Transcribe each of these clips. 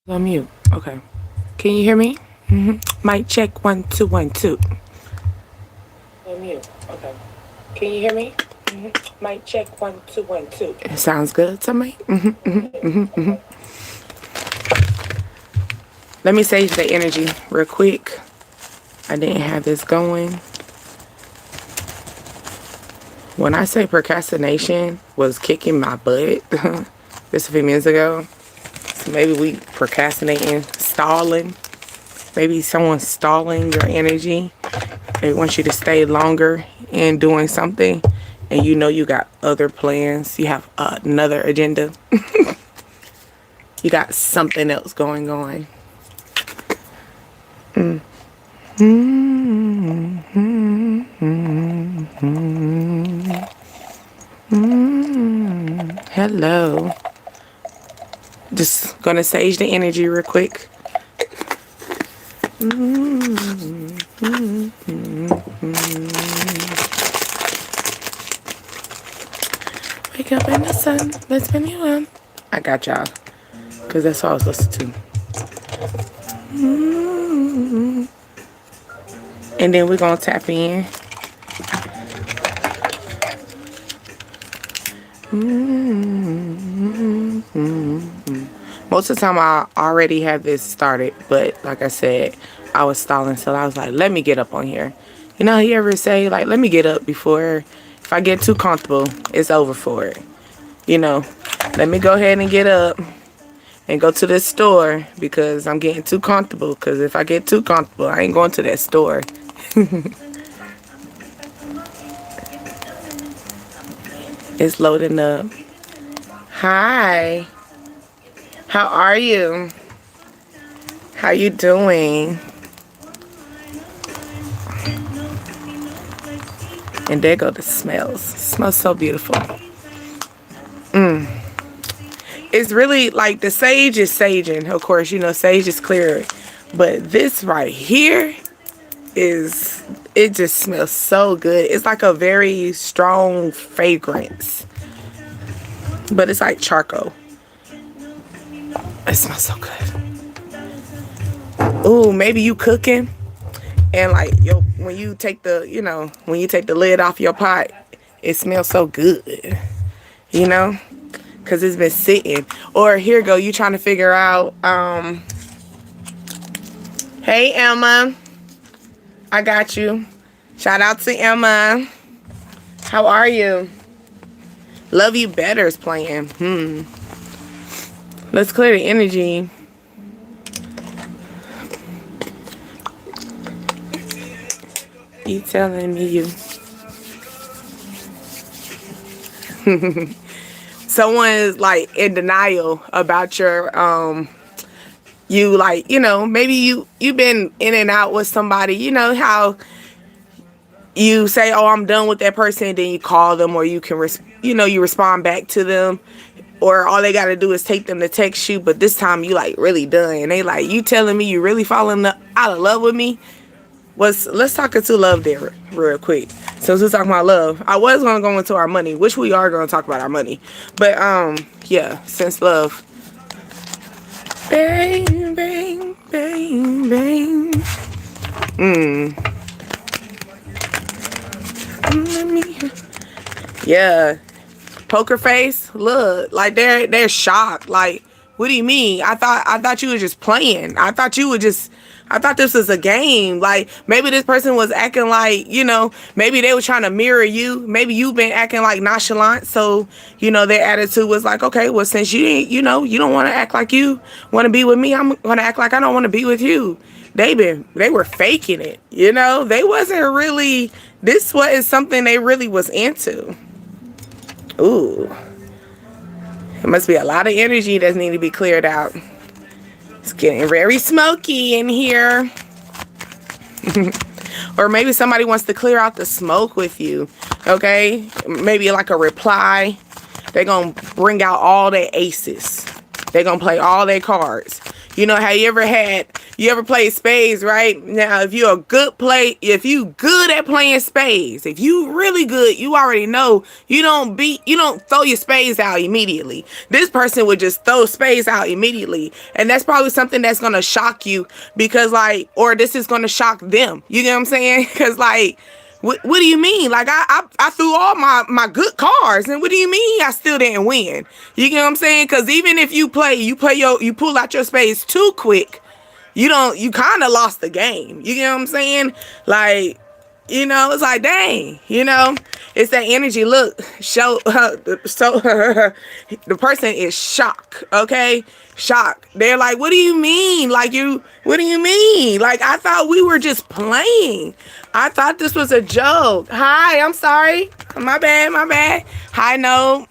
On mute. Okay. Can you hear me? Mic check 1 2 1 2. On mute. Okay. Can you hear me? Mic check 1 2 1 2. It sounds good to me. Let me save the energy real quick. I didn't have this going. When I say procrastination was kicking my butt just a few minutes ago, so maybe we procrastinating, stalling. Maybe someone's stalling your energy. They want you to stay longer in doing something, and you know you got other plans. You have another agenda. You got something else going on. Hello. Just gonna sage the energy real quick. Wake up in the sun. Let's spin you up. I got y'all. Because that's all I was listening to. And then we're going to tap in. Most of the time I already have this started. But like I said, I was stalling. So I was like, let me get up on here. You know, you ever say, like, let me get up before, if I get too comfortable, it's over for it. You know, let me go ahead and get up and go to this store because I'm getting too comfortable. Because if I get too comfortable, I ain't going to that store. It's loading up. Hi. How are you? How you doing? And there go the smells. It smells so beautiful. It's really like the sage is saging. Of course, you know, sage is clear. But this right here is, it just smells so good. It's like a very strong fragrance. But it's like charcoal. It smells so good. Ooh, maybe you cooking. And like, yo, when you take the, you know, when you take the lid off your pot, it smells so good. You know? Because it's been sitting. Or here go, you trying to figure out, hey, Emma. I got you. Shout out to Emma. How are you? Love You Better is playing. Let's clear the energy. You telling me you. Someone is like in denial about your you, like, you know, maybe you've been in and out with somebody. You know how you say, oh, I'm done with that person, and then you call them, or you can you respond back to them, or all they got to do is take them to text you, but this time you like really done, and they like, you telling me you really falling out of love with me? Let's talk into love there real quick. Since we're talking about love, I was gonna go into our money, which we are gonna talk about our money. But yeah, since love. Bang, bang, bang, bang. Yeah. Poker face. Look, like they're shocked. Like, what do you mean? I thought you were just playing. I thought this was a game. Like, maybe this person was acting like, you know, maybe they were trying to mirror you. Maybe you've been acting like nonchalant. So, you know, their attitude was like, okay, well, since you ain't, you know, you don't want to act like you want to be with me, I'm going to act like I don't want to be with you. They were faking it. You know, they wasn't really, this was something they really was into. Ooh. There must be a lot of energy that needs to be cleared out. It's getting very smoky in here. Or maybe somebody wants to clear out the smoke with you. Okay? Maybe like a reply. They're going to bring out all their aces. They're going to play all their cards. You know, you ever played spades, right? Now, if you good at playing spades, if you really good, you already know you don't throw your spades out immediately. This person would just throw spades out immediately. And that's probably something that's going to shock you because or this is going to shock them. You know what I'm saying? Cause what do you mean? Like I threw all my good cards, and what do you mean I still didn't win? You get what I'm saying? Because even if you pull out your spades too quick, you kind of lost the game. You get what I'm saying? Like, it's like, dang, it's that energy. Look, so the person is shocked. Okay, shocked. They're like, what do you mean? What do you mean? Like, I thought we were just playing. I thought this was a joke. Hi, I'm sorry. My bad. Hi, no.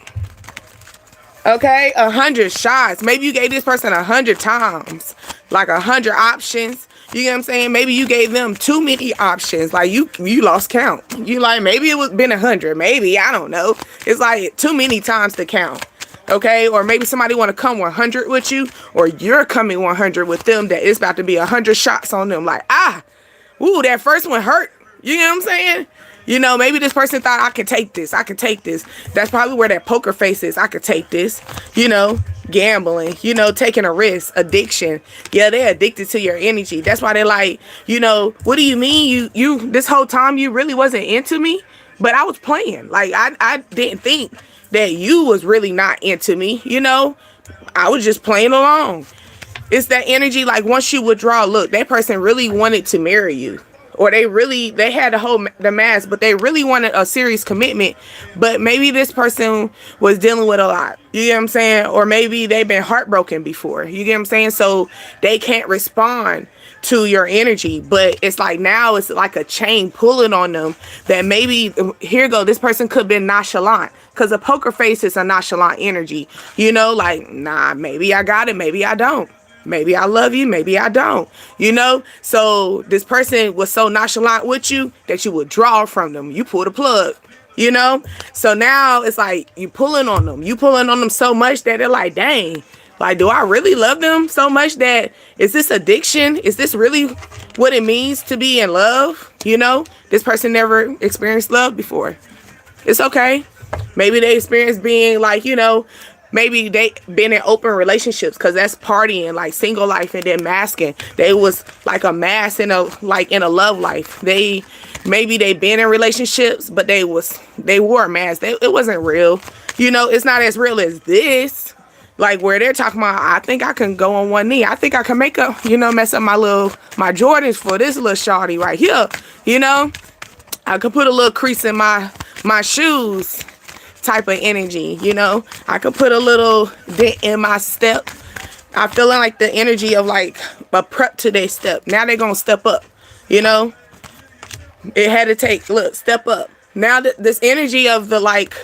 Okay, 100 shots. Maybe you gave this person 100 times, like 100 options. You get what I'm saying? Maybe you gave them too many options. Like you lost count. You like, maybe it was been 100. Maybe, I don't know. It's like too many times to count. Okay, or maybe somebody want to come 100 with you, or you're coming 100 with them. That it's about to be 100 shots on them. Like, ooh, that first one hurt. You know what I'm saying? Maybe this person thought, I can take this. That's probably where that poker face is. I could take this. Gambling, taking a risk, addiction. Yeah, they're addicted to your energy. That's why they're like, what do you mean you this whole time you really wasn't into me? But I was playing. Like, I didn't think that you was really not into me. I was just playing along. It's that energy. Like, once you withdraw, look, that person really wanted to marry you. Or they had the mask, but they really wanted a serious commitment. But maybe this person was dealing with a lot. You get what I'm saying? Or maybe they've been heartbroken before. You get what I'm saying? So they can't respond to your energy. But it's like now it's like a chain pulling on them that maybe, here go, this person could have been nonchalant. Because a poker face is a nonchalant energy. Like, nah, maybe I got it, maybe I don't. Maybe I love you, maybe I don't, So this person was so nonchalant with you that you would draw from them. You pull the plug, So now it's like you pulling on them. You pulling on them so much that they're like, dang, like, do I really love them so much that is this addiction? Is this really what it means to be in love? This person never experienced love before. It's okay. Maybe they experienced being like, maybe they been in open relationships because that's partying, like single life, and then masking. They was like a mask in a love life. Maybe they been in relationships, but they wore a mask. It wasn't real. It's not as real as this. Like where they're talking about, I think I can go on one knee. I think I can make up, mess up my Jordans for this little shawty right here. I could put a little crease in my shoes. Type of energy, I could put a little dent in my step. I feeling like the energy of like a prep to their step. Now they're gonna step up. It had to take, look, step up. Now this energy of the like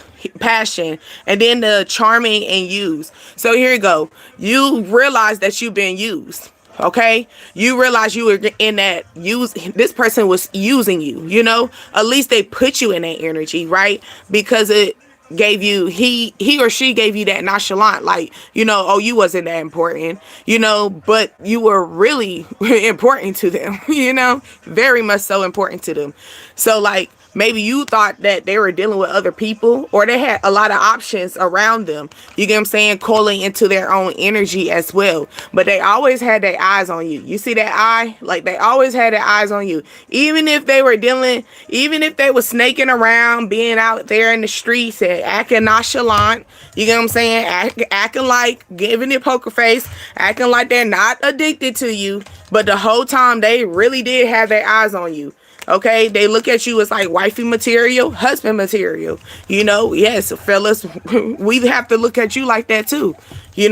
passion, and then the charming and use. So here you go. You realize that you've been used. Okay, you realize you were in that use. This person was using you. At least they put you in that energy, right? Because it gave you, he or she gave you that nonchalant, like, oh, you wasn't that important, but you were really important to them, very much so important to them. So like, maybe you thought that they were dealing with other people, or they had a lot of options around them. You get what I'm saying? Calling into their own energy as well. But they always had their eyes on you. You see that eye? Like, they always had their eyes on you. Even if they were snaking around, being out there in the streets and acting nonchalant, you get what I'm saying? Acting like, giving it poker face, acting like they're not addicted to you. But the whole time, they really did have their eyes on you. Okay, they look at you as like wifey material, husband material. Yes, fellas, we have to look at you like that too. You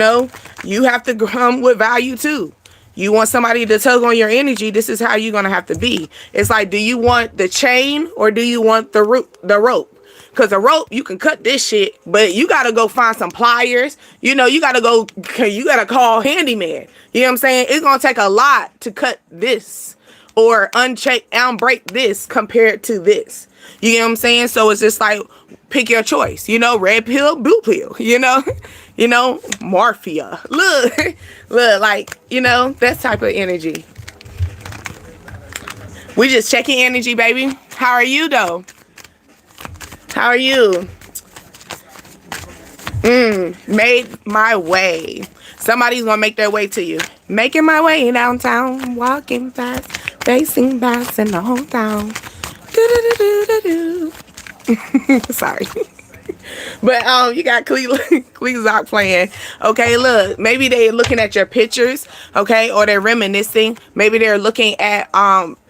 have to come with value too. You want somebody to tug on your energy, this is how you're gonna have to be. It's like, do you want the chain or do you want the rope? Because the rope, you can cut this shit, but you gotta go find some pliers. You gotta call handyman. You know what I'm saying? It's gonna take a lot to cut this. or unbreak this compared to this. You get what I'm saying? So it's just like, pick your choice, red pill, blue pill, morphia. Look, look, like, that type of energy. We just checking energy, baby. How are you though? How are you? Made my way. Somebody's gonna make their way to you. Making my way downtown, walking fast, facing fast in the whole town. Sorry. But you got Cleazok playing. Okay, look, maybe they're looking at your pictures, okay, or they're reminiscing. Maybe they're looking at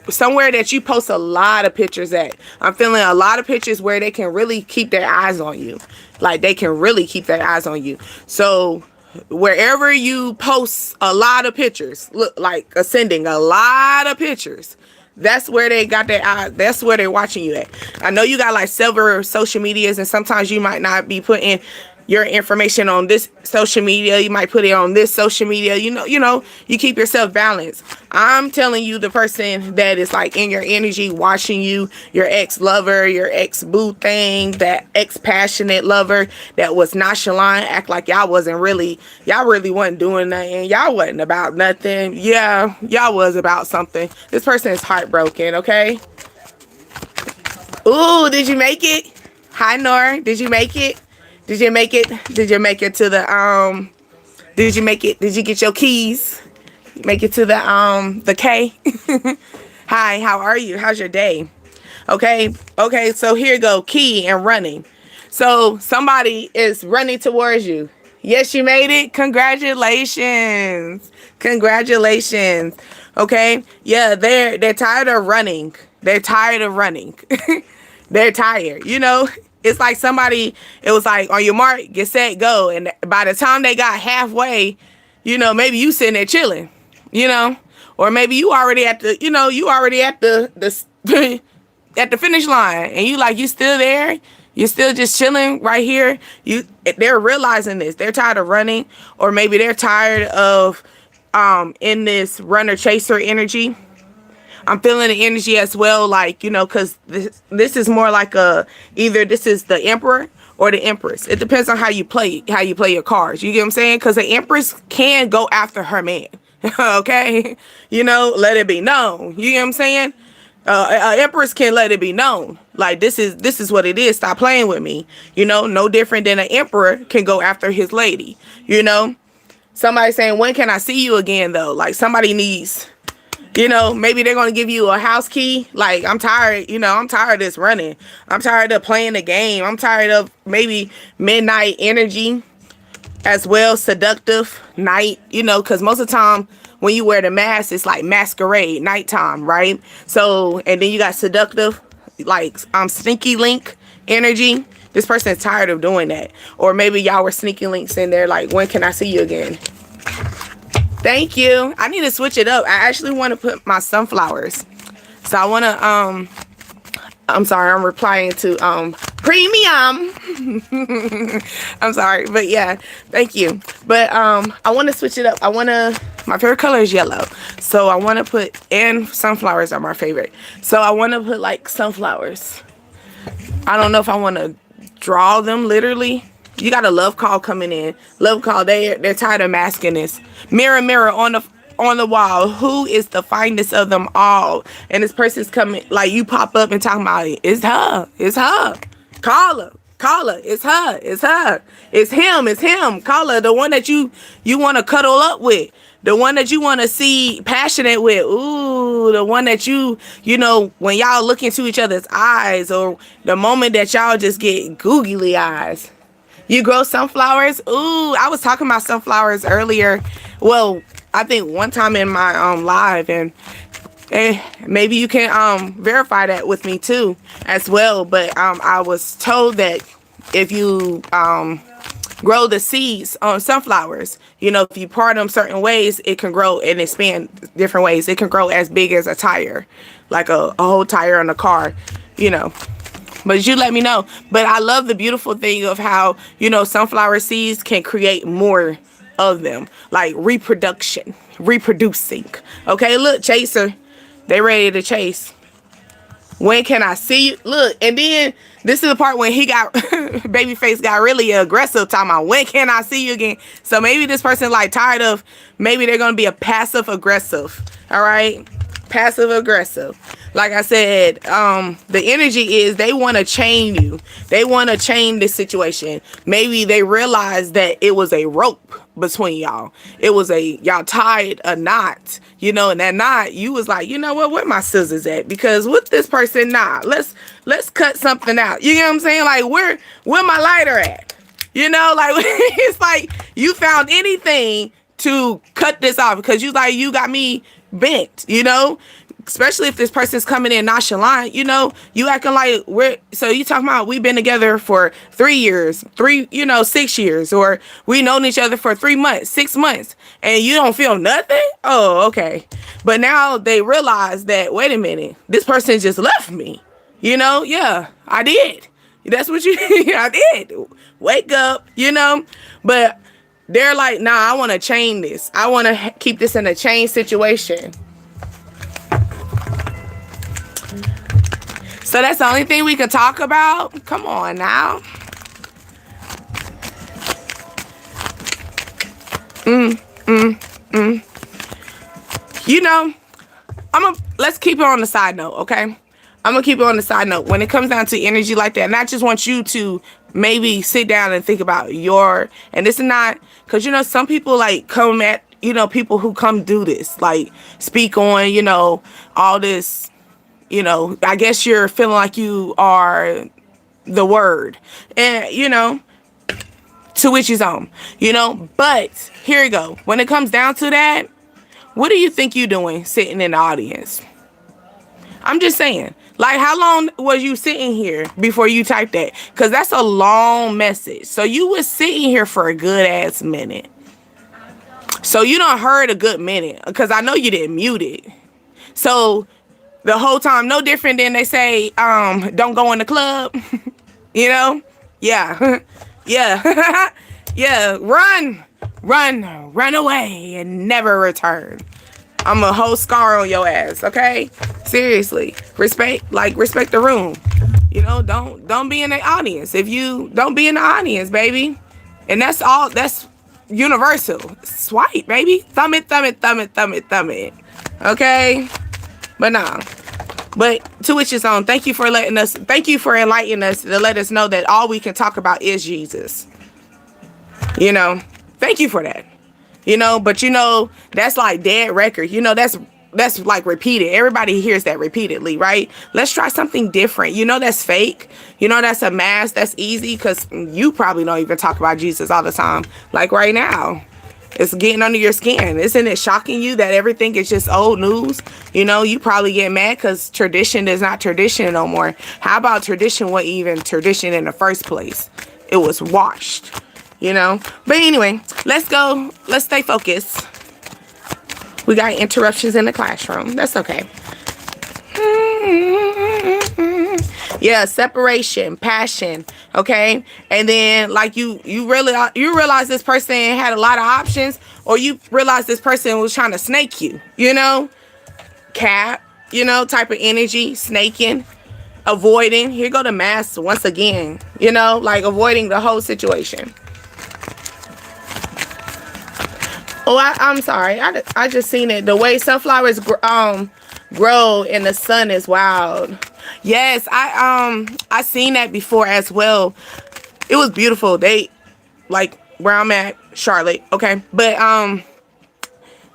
somewhere that you post a lot of pictures at. I'm feeling a lot of pictures where they can really keep their eyes on you. Like, they can really keep their eyes on you. So wherever you post a lot of pictures, look, like ascending a lot of pictures, that's where they got their eyes. That's where they're watching you at. I know you got like several social medias, and sometimes you might not be putting your information on this social media. You might put it on this social media. You keep yourself balanced. I'm telling you, the person that is like in your energy, watching you, your ex-lover, your ex-boo thing, that ex-passionate lover that was nonchalant, act like y'all really wasn't doing nothing. Y'all wasn't about nothing. Yeah, y'all was about something. This person is heartbroken, okay? Ooh, did you make it? Hi, Nor. Did you make it? Did you make it? Did you make it to the did you make it? Did you get your keys? Make it to the K? Hi, how are you? How's your day? Okay, so here you go. Key and running. So somebody is running towards you. Yes, you made it. Congratulations. Congratulations. Okay? Yeah, they're tired of running. They're tired of running. They're tired, It's like somebody, it was like, on your mark, get set, go. And by the time they got halfway, maybe you sitting there chilling, or maybe you already at the, you already at the at the finish line, and you still there. You're still just chilling right here. They're realizing this. They're tired of running, or maybe they're tired of in this runner chaser energy. I'm feeling the energy as well, like, because this is more like either this is the Emperor or the Empress. It depends on how you play your cards. You get what I'm saying? Because the Empress can go after her man. Okay? Let it be known. You get what I'm saying? Empress can let it be known. Like, this is what it is. Stop playing with me. No different than an emperor can go after his lady. Somebody saying, when can I see you again, though? Like, somebody needs... maybe they're going to give you a house key. Like, I'm tired, I'm tired of this running. I'm tired of playing the game. I'm tired of maybe midnight energy as well, seductive night, because most of the time when you wear the mask, it's like masquerade, nighttime, right? So, and then you got seductive, like, sneaky link energy. This person is tired of doing that. Or maybe y'all were sneaky links in there, like, when can I see you again? Thank you. I need to switch it up. I actually want to put my sunflowers. So I want to, I'm sorry, I'm replying to, premium. I'm sorry, but yeah, thank you. But, I want to switch it up. My favorite color is yellow. So I want to and sunflowers are my favorite. So I want to put like sunflowers. I don't know if I want to draw them literally. You got a love call coming in. Love call. They're tired of masking this. Mirror, mirror on the wall. Who is the finest of them all? And this person's coming. Like, you pop up and talking about it. It's her. It's her. Call her. Call her. It's her. It's her. It's him. It's him. Call her. The one that you want to cuddle up with. The one that you want to see passionate with. Ooh, the one that when y'all look into each other's eyes, or the moment that y'all just get googly eyes. You grow sunflowers? Ooh, I was talking about sunflowers earlier. Well, I think one time in my live, and maybe you can verify that with me too as well. But I was told that if you grow the seeds on sunflowers, if you part them certain ways, it can grow and expand different ways. It can grow as big as a tire, like a whole tire on a car, But you let me know. But I love the beautiful thing of how, sunflower seeds can create more of them. Like reproducing. Okay, look, chaser. They ready to chase. When can I see you? Look, and then this is the part when he got babyface got really aggressive, talking about when can I see you again. So maybe this person like tired of, maybe they're gonna be a passive aggressive. All right, passive aggressive. Like I said, the energy is they want to chain you. They want to chain this situation. Maybe they realize that it was a rope between y'all. It was y'all tied a knot, you know, and that knot, you was like, you know what, where my scissors at? Because with this person, nah, let's cut something out. You know what I'm saying? Like, where my lighter at? You know, like, it's like you found anything to cut this off because you like, you got me bent, you know? Especially if this person's coming in nonchalant, you know, you acting like so you talking about we've been together for 3 years, 6 years, or we known each other for 3 months, 6 months, and you don't feel nothing? Oh, okay. But now they realize that, wait a minute, this person just left me. You know, yeah, I did. That's what I did. Wake up, you know, but they're like, nah, I want to chain this. I want to keep this in a chain situation. So that's the only thing we could talk about? Come on now. You know, let's keep it on the side note, okay? I'm gonna keep it on the side note. When it comes down to energy like that, and I just want you to maybe sit down and think about and this is not, because, you know, some people like come at, you know, people who come do this, like speak on, you know, all this. You know, I guess you're feeling like you are the word. And, you know, to which his own. You know, but here you go. When it comes down to that, what do you think you're doing sitting in the audience? I'm just saying. Like, how long was you sitting here before you typed that? Because that's a long message. So you was sitting here for a good ass minute. So you done heard a good minute. Because I know you didn't mute it. So the whole time, no different than they say, don't go in the club, you know? Yeah, yeah, yeah, run away and never return. I'm a whole scar on your ass, okay? Seriously, respect the room. You know, don't be in the audience. If you don't be in the audience, baby. And that's all, that's universal. Swipe, baby. Thumb it. Okay? But nah. But to which is on. Thank you for enlightening us to let us know that all we can talk about is Jesus. You know, thank you for that. You know, but you know, that's like dead record. You know, that's like repeated. Everybody hears that repeatedly, right? Let's try something different. You know, that's fake. You know, that's a mask. That's easy because you probably don't even talk about Jesus all the time. Like right now. It's getting under your skin. Isn't it shocking you that everything is just old news? You know, you probably get mad because tradition is not tradition no more. How about tradition wasn't even tradition in the first place? It was washed, you know? But anyway, let's go. Let's stay focused. We got interruptions in the classroom. That's okay. Yeah, separation, passion, okay? And then like you realize this person had a lot of options, or you realize this person was trying to snake you, you know? Cap, you know, type of energy, snaking, avoiding. Here go the mask once again, you know, like avoiding the whole situation. Oh, I'm sorry. I just seen it. The way sunflowers grow in the sun is wild. Yes, I seen that before as well. It was beautiful. They like where I'm at, Charlotte, okay? But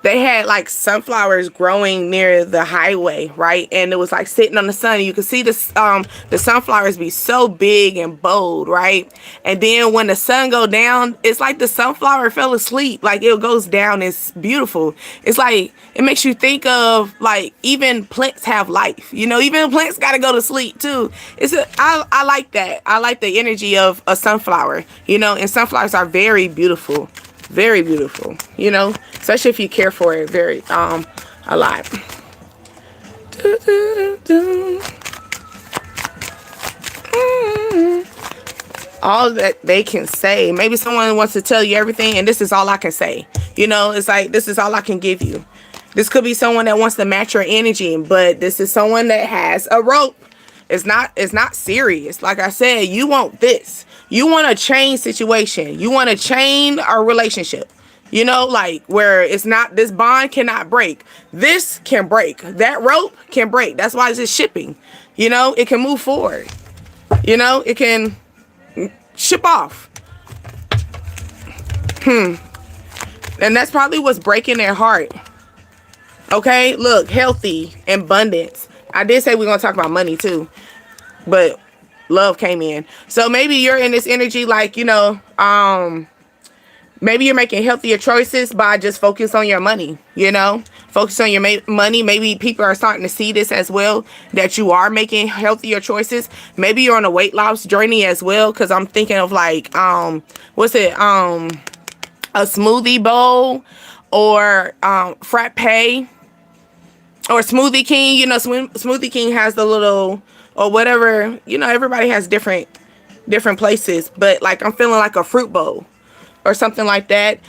they had like sunflowers growing near the highway, right? And it was like sitting on the sun. You could see the sunflowers be so big and bold, right? And then when the sun go down, it's like the sunflower fell asleep. Like it goes down. It's beautiful. It's like it makes you think of like even plants have life. You know, even plants got to go to sleep too. I like that. I like the energy of a sunflower. You know, and sunflowers are very beautiful. Very beautiful, you know, especially if you care for it a lot. All that they can say. Maybe someone wants to tell you everything, and this is all I can say. You know, it's like, this is all I can give you. This could be someone that wants to match your energy, but this is someone that has a rope. It's not serious. Like I said, you want this. You want a chain situation. You want to chain a relationship. You know, like where it's not, this bond cannot break. This can break. That rope can break. That's why it's just shipping. You know, it can move forward. You know, it can ship off. And that's probably what's breaking their heart. Okay, look, healthy, abundance. I did say we're going to talk about money too, but love came in. So maybe you're in this energy like, you know, maybe you're making healthier choices by just focus on your money, you know, focus on your money. Maybe people are starting to see this as well, that you are making healthier choices. Maybe you're on a weight loss journey as well. Cause I'm thinking of like, what's it? A smoothie bowl or, frappe or Smoothie King. You know, Smoothie King has the little, or whatever, you know, everybody has different places, but like I'm feeling like a fruit bowl or something like that.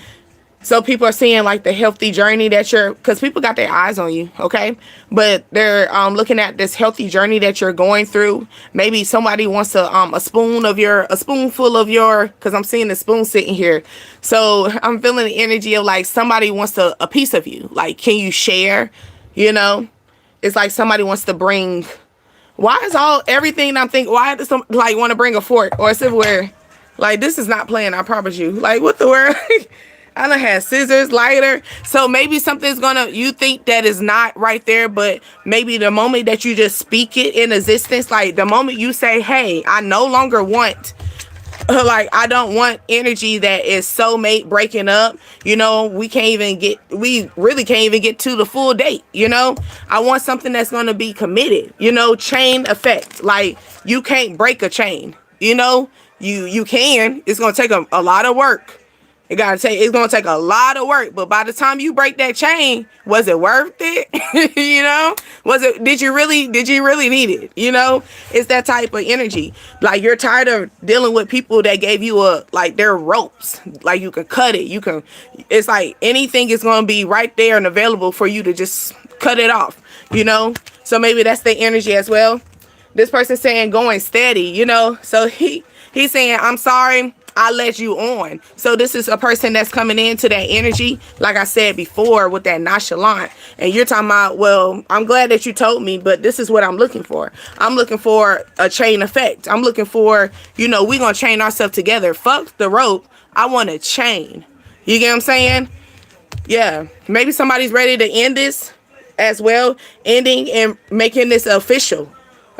So people are seeing like the healthy journey that because people got their eyes on you, okay? But they're looking at this healthy journey that you're going through. Maybe somebody wants a spoonful of your, because I'm seeing the spoon sitting here. So I'm feeling the energy of like somebody wants a piece of you. Like, can you share? You know, it's like somebody wants to bring. Why is everything I'm thinking? Why does some like want to bring a fork or a silverware? Like, this is not playing. I promise you. Like, what the world? I done had scissors, lighter. So maybe something's you think that is not right there, but maybe the moment that you just speak it in existence, like the moment you say, hey, I no longer want. Like, I don't want energy that is soulmate breaking up. You know, we really can't even get to the full date. You know, I want something that's going to be committed, you know, chain effect. Like, you can't break a chain, you know, you can, it's going to take a lot of work. It's going to take a lot of work, but by the time you break that chain, was it worth it? You know, did you really need it? You know, it's that type of energy. Like, you're tired of dealing with people that gave you their ropes. Like, you can cut it. It's like anything is going to be right there and available for you to just cut it off, you know? So maybe that's the energy as well. This person saying going steady, you know? So he's saying, I'm sorry, I let you on. So this is a person that's coming into that energy, like I said before, with that nonchalant. And you're talking about, well, I'm glad that you told me, but this is what I'm looking for. I'm looking for a chain effect. I'm looking for, you know, we're going to chain ourselves together. Fuck the rope. I want a chain. You get what I'm saying? Yeah. Maybe somebody's ready to end this as well. Ending and making this official.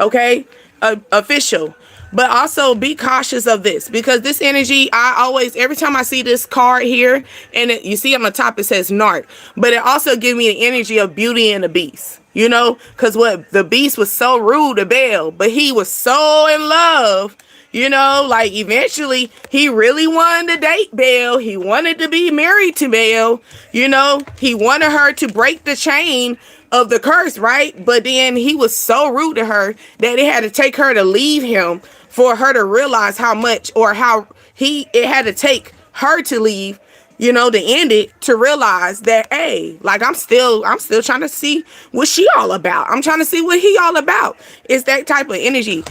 Okay? Official. But also be cautious of this, because this energy, every time I see this card here, and you see on the top, it says narc, but it also gives me the energy of Beauty and the Beast, you know, because the Beast was so rude to Belle, but he was so in love, you know, like eventually he really wanted to date Belle. He wanted to be married to Belle, you know, he wanted her to break the chain of the curse, right? But then he was so rude to her that it had to take her to leave him for her to realize how much, or how it had to take her to leave, you know, to end it, to realize that, hey, like, I'm still trying to see what she all about. I'm trying to see what he all about. It's that type of energy.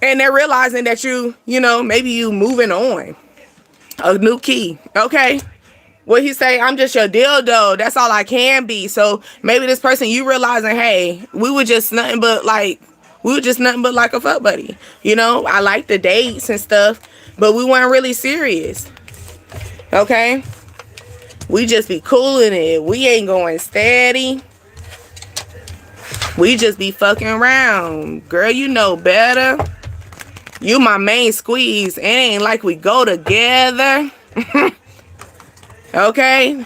And they're realizing that you know, maybe you moving on. A new key. Okay. What he say? I'm just your dildo. That's all I can be. So maybe this person, you realizing, hey, we were just nothing but like a fuck buddy. You know, I like the dates and stuff, but we weren't really serious. Okay? We just be cooling it. We ain't going steady. We just be fucking around. Girl, you know better. You my main squeeze. It ain't like we go together. Okay?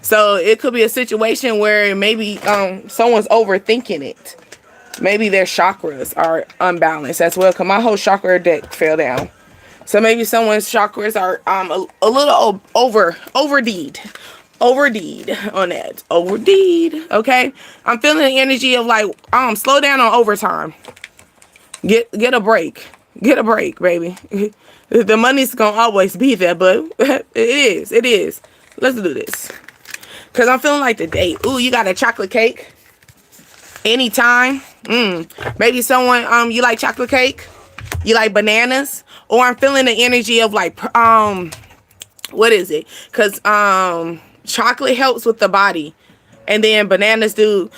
So it could be a situation where maybe someone's overthinking it. Maybe their chakras are unbalanced as well, because my whole chakra deck fell down. So maybe someone's chakras are a little overdeed on that. Overdeed, okay? I'm feeling the energy of like, slow down on overtime. Get a break. Get a break, baby. The money's gonna always be there, but it is. Let's do this. Because I'm feeling like the date. Ooh, you got a chocolate cake? Anytime? Maybe someone, you like chocolate cake? You like bananas? Or I'm feeling the energy of like, what is it? Because chocolate helps with the body. And then bananas do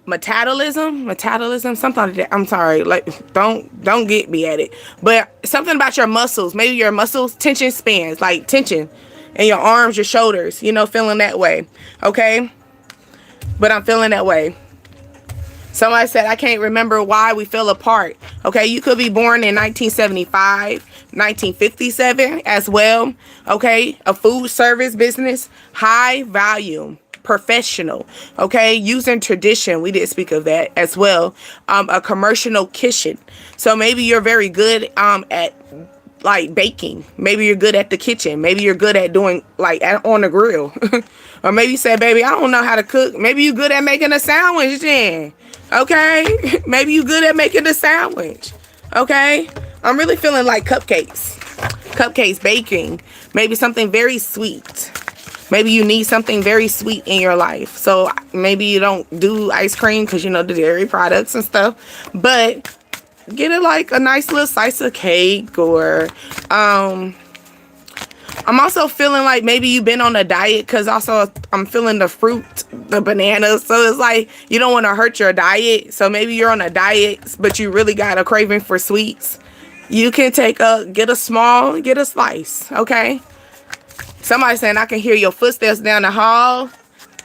metabolism, something like that. I'm sorry, like don't get me at it. But something about your muscles, maybe your muscles tension spans, like tension in your arms, your shoulders, feeling that way. Okay? But I'm feeling that way. Somebody said, I can't remember why we fell apart. Okay, you could be born in 1975, 1957 as well. Okay, a food service business, high volume, professional. Okay, using tradition. We did speak of that as well. A commercial kitchen. So maybe you're very good at like baking. Maybe you're good at the kitchen. Maybe you're good at doing like on the grill. Or maybe you said, baby, I don't know how to cook. Maybe you're good at making a sandwich then. Okay? Maybe you're good at making a sandwich. Okay? I'm really feeling like cupcakes. Cupcakes, baking. Maybe something very sweet. Maybe you need something very sweet in your life. So maybe you don't do ice cream because the dairy products and stuff. But get it like a nice little slice of cake. Or I'm also feeling like maybe you've been on a diet, because also I'm feeling the fruit, the bananas. So it's like you don't want to hurt your diet. So maybe you're on a diet, but you really got a craving for sweets. You can get a slice, okay? Somebody saying I can hear your footsteps down the hall.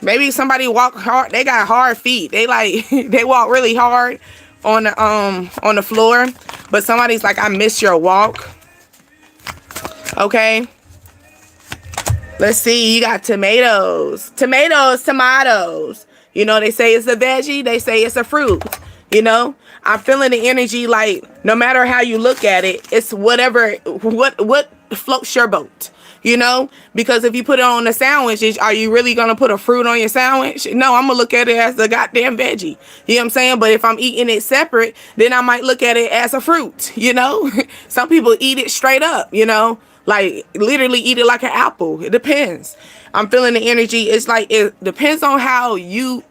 Maybe somebody walk hard. They got hard feet. They they walk really hard on the floor. But somebody's like, I miss your walk. Okay. Let's see, you got tomatoes. Tomatoes. They say it's a veggie, they say it's a fruit. I'm feeling the energy like no matter how you look at it, it's whatever, what floats your boat. Because if you put it on a sandwich, are you really going to put a fruit on your sandwich? No, I'm going to look at it as the goddamn veggie. You know what I'm saying? But if I'm eating it separate, then I might look at it as a fruit, Some people eat it straight up, like literally eat it like an apple. It depends. I'm feeling the energy. It's like it depends on how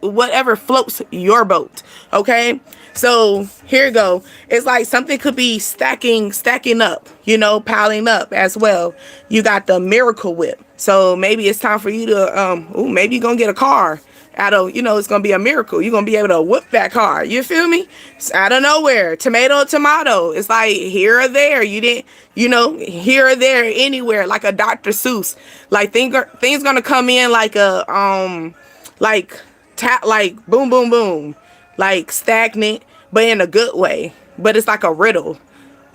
whatever floats your boat. Okay. So here you go. It's like something could be stacking up, piling up as well. You got the miracle whip. So maybe it's time for you to, maybe you're going to get a car out of, it's going to be a miracle. You're going to be able to whip that car. You feel me? It's out of nowhere. Tomato. It's like here or there. You didn't, here or there, anywhere, like a Dr. Seuss. Like things going to come in like a, like boom, boom, boom. Like stagnant, but in a good way. But it's like a riddle,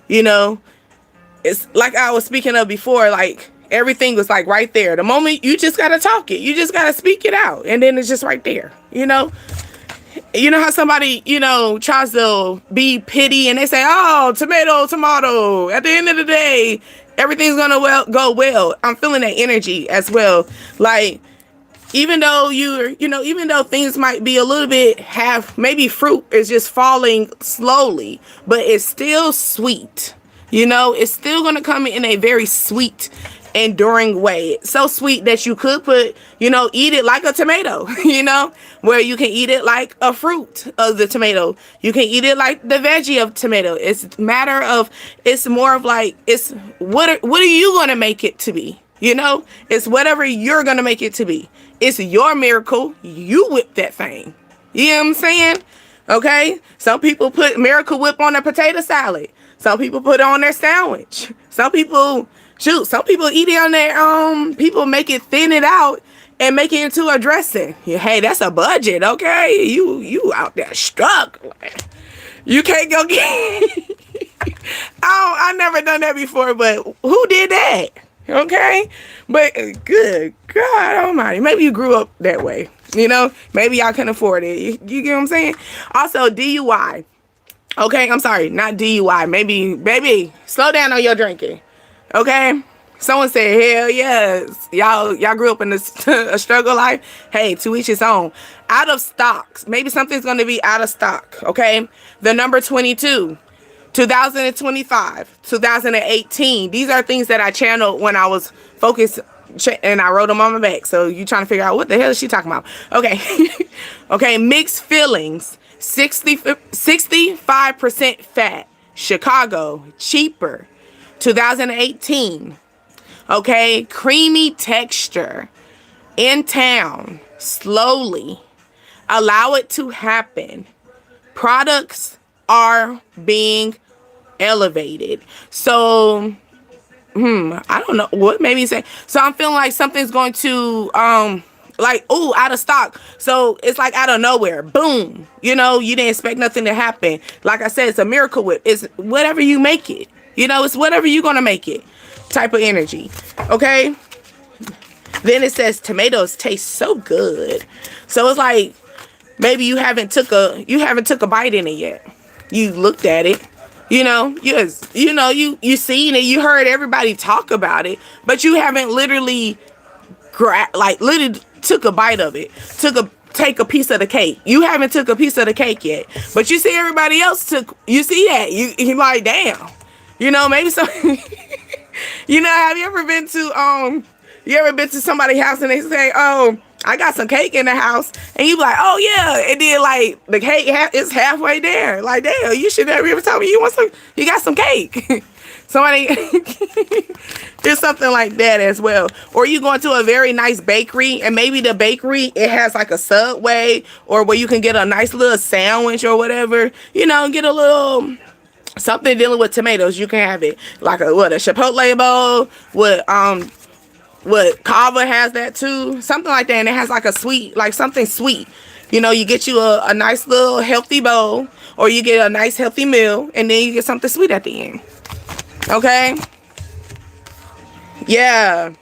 It's like I was speaking of before, like everything was like right there. The moment you just got to talk it. You just got to speak it out. And then it's just right there, You know how somebody, tries to be pity and they say, oh, tomato. At the end of the day, everything's going to go well. I'm feeling that energy as well. Like, even though even though things might be a little bit maybe fruit is just falling slowly, but it's still sweet. It's still going to come in a very sweet, enduring way. It's so sweet that you could put, eat it like a tomato, where you can eat it like a fruit of the tomato. You can eat it like the veggie of tomato. It's more of like, it's what are you going to make it to be? It's whatever you're going to make it to be. It's your miracle. You whip that thing. You know what I'm saying? Okay? Some people put Miracle Whip on their potato salad. Some people put it on their sandwich. Some people eat it on their, people make it, thin it out and make it into a dressing. Hey, that's a budget, okay? You out there struggling. You can't go get I never done that before, but who did that? Okay, but good God Almighty, maybe you grew up that way. Maybe y'all can afford it. You get what I'm saying? Also, DUI. Okay, I'm sorry, not DUI. Maybe, baby, slow down on your drinking. Okay, someone said, hell yes, y'all grew up in a struggle life. Hey, to each his own. Out of stocks. Maybe something's gonna be out of stock. Okay, the number 22. 2025, 2018. These are things that I channeled when I was focused, and I wrote them on my back. So you trying to figure out what the hell is she talking about? Okay. Okay, mixed feelings. 65% fat. Chicago, cheaper. 2018. Okay, creamy texture. In town, slowly. Allow it to happen. Products are being elevated. So, I don't know what made me say. So I'm feeling like something's going to, like, ooh, out of stock. So it's like out of nowhere, boom. You know, you didn't expect nothing to happen. Like I said, it's a miracle whip. It's whatever you make it. You know, it's whatever you're gonna make it. Type of energy. Okay. Then it says tomatoes taste so good. So it's like maybe you haven't took a bite in it yet. You looked at it. You know, you seen it, you heard everybody talk about it, but you haven't literally literally took a bite of it. Take a piece of the cake. You haven't took a piece of the cake yet. But you see everybody else took, you see that. You like, damn. You know, maybe some you know, have you ever been to somebody's house and they say, "Oh, I got some cake in the house," and you be like, "Oh yeah," and then like the cake is halfway there. Like, damn, you should have ever told me you got some cake. Somebody do something like that as well. Or you going to a very nice bakery, and maybe the bakery, it has like a Subway, or where you can get a nice little sandwich or whatever. You know, get a little something dealing with tomatoes. You can have it like a Chipotle bowl with what Kava has that too, something like that, and it has like a sweet, like something sweet. You know, you get you a nice little healthy bowl, or you get a nice healthy meal, and then you get something sweet at the end. Okay. Yeah.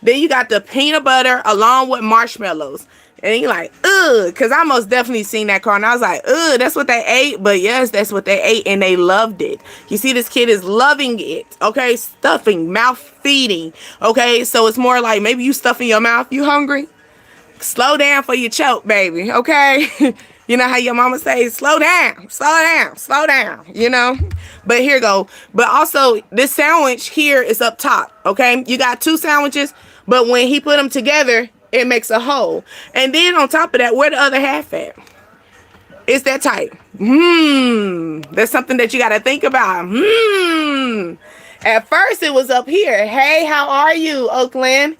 Then you got the peanut butter along with marshmallows. And you're like, ugh, because I most definitely seen that car. And I was like, ugh, that's what they ate. But yes, that's what they ate. And they loved it. You see, this kid is loving it. Okay. Stuffing, mouth feeding. Okay. So it's more like maybe you stuffing your mouth. You hungry? Slow down for you choke, baby. Okay. You know how your mama say, slow down, slow down, slow down, you know? But here go. But also, this sandwich here is up top, okay? You got two sandwiches, but when he put them together, it makes a whole. And then on top of that, where the other half at? It's that tight. That's something that you got to think about. At first, it was up here. Hey, how are you, Oakland?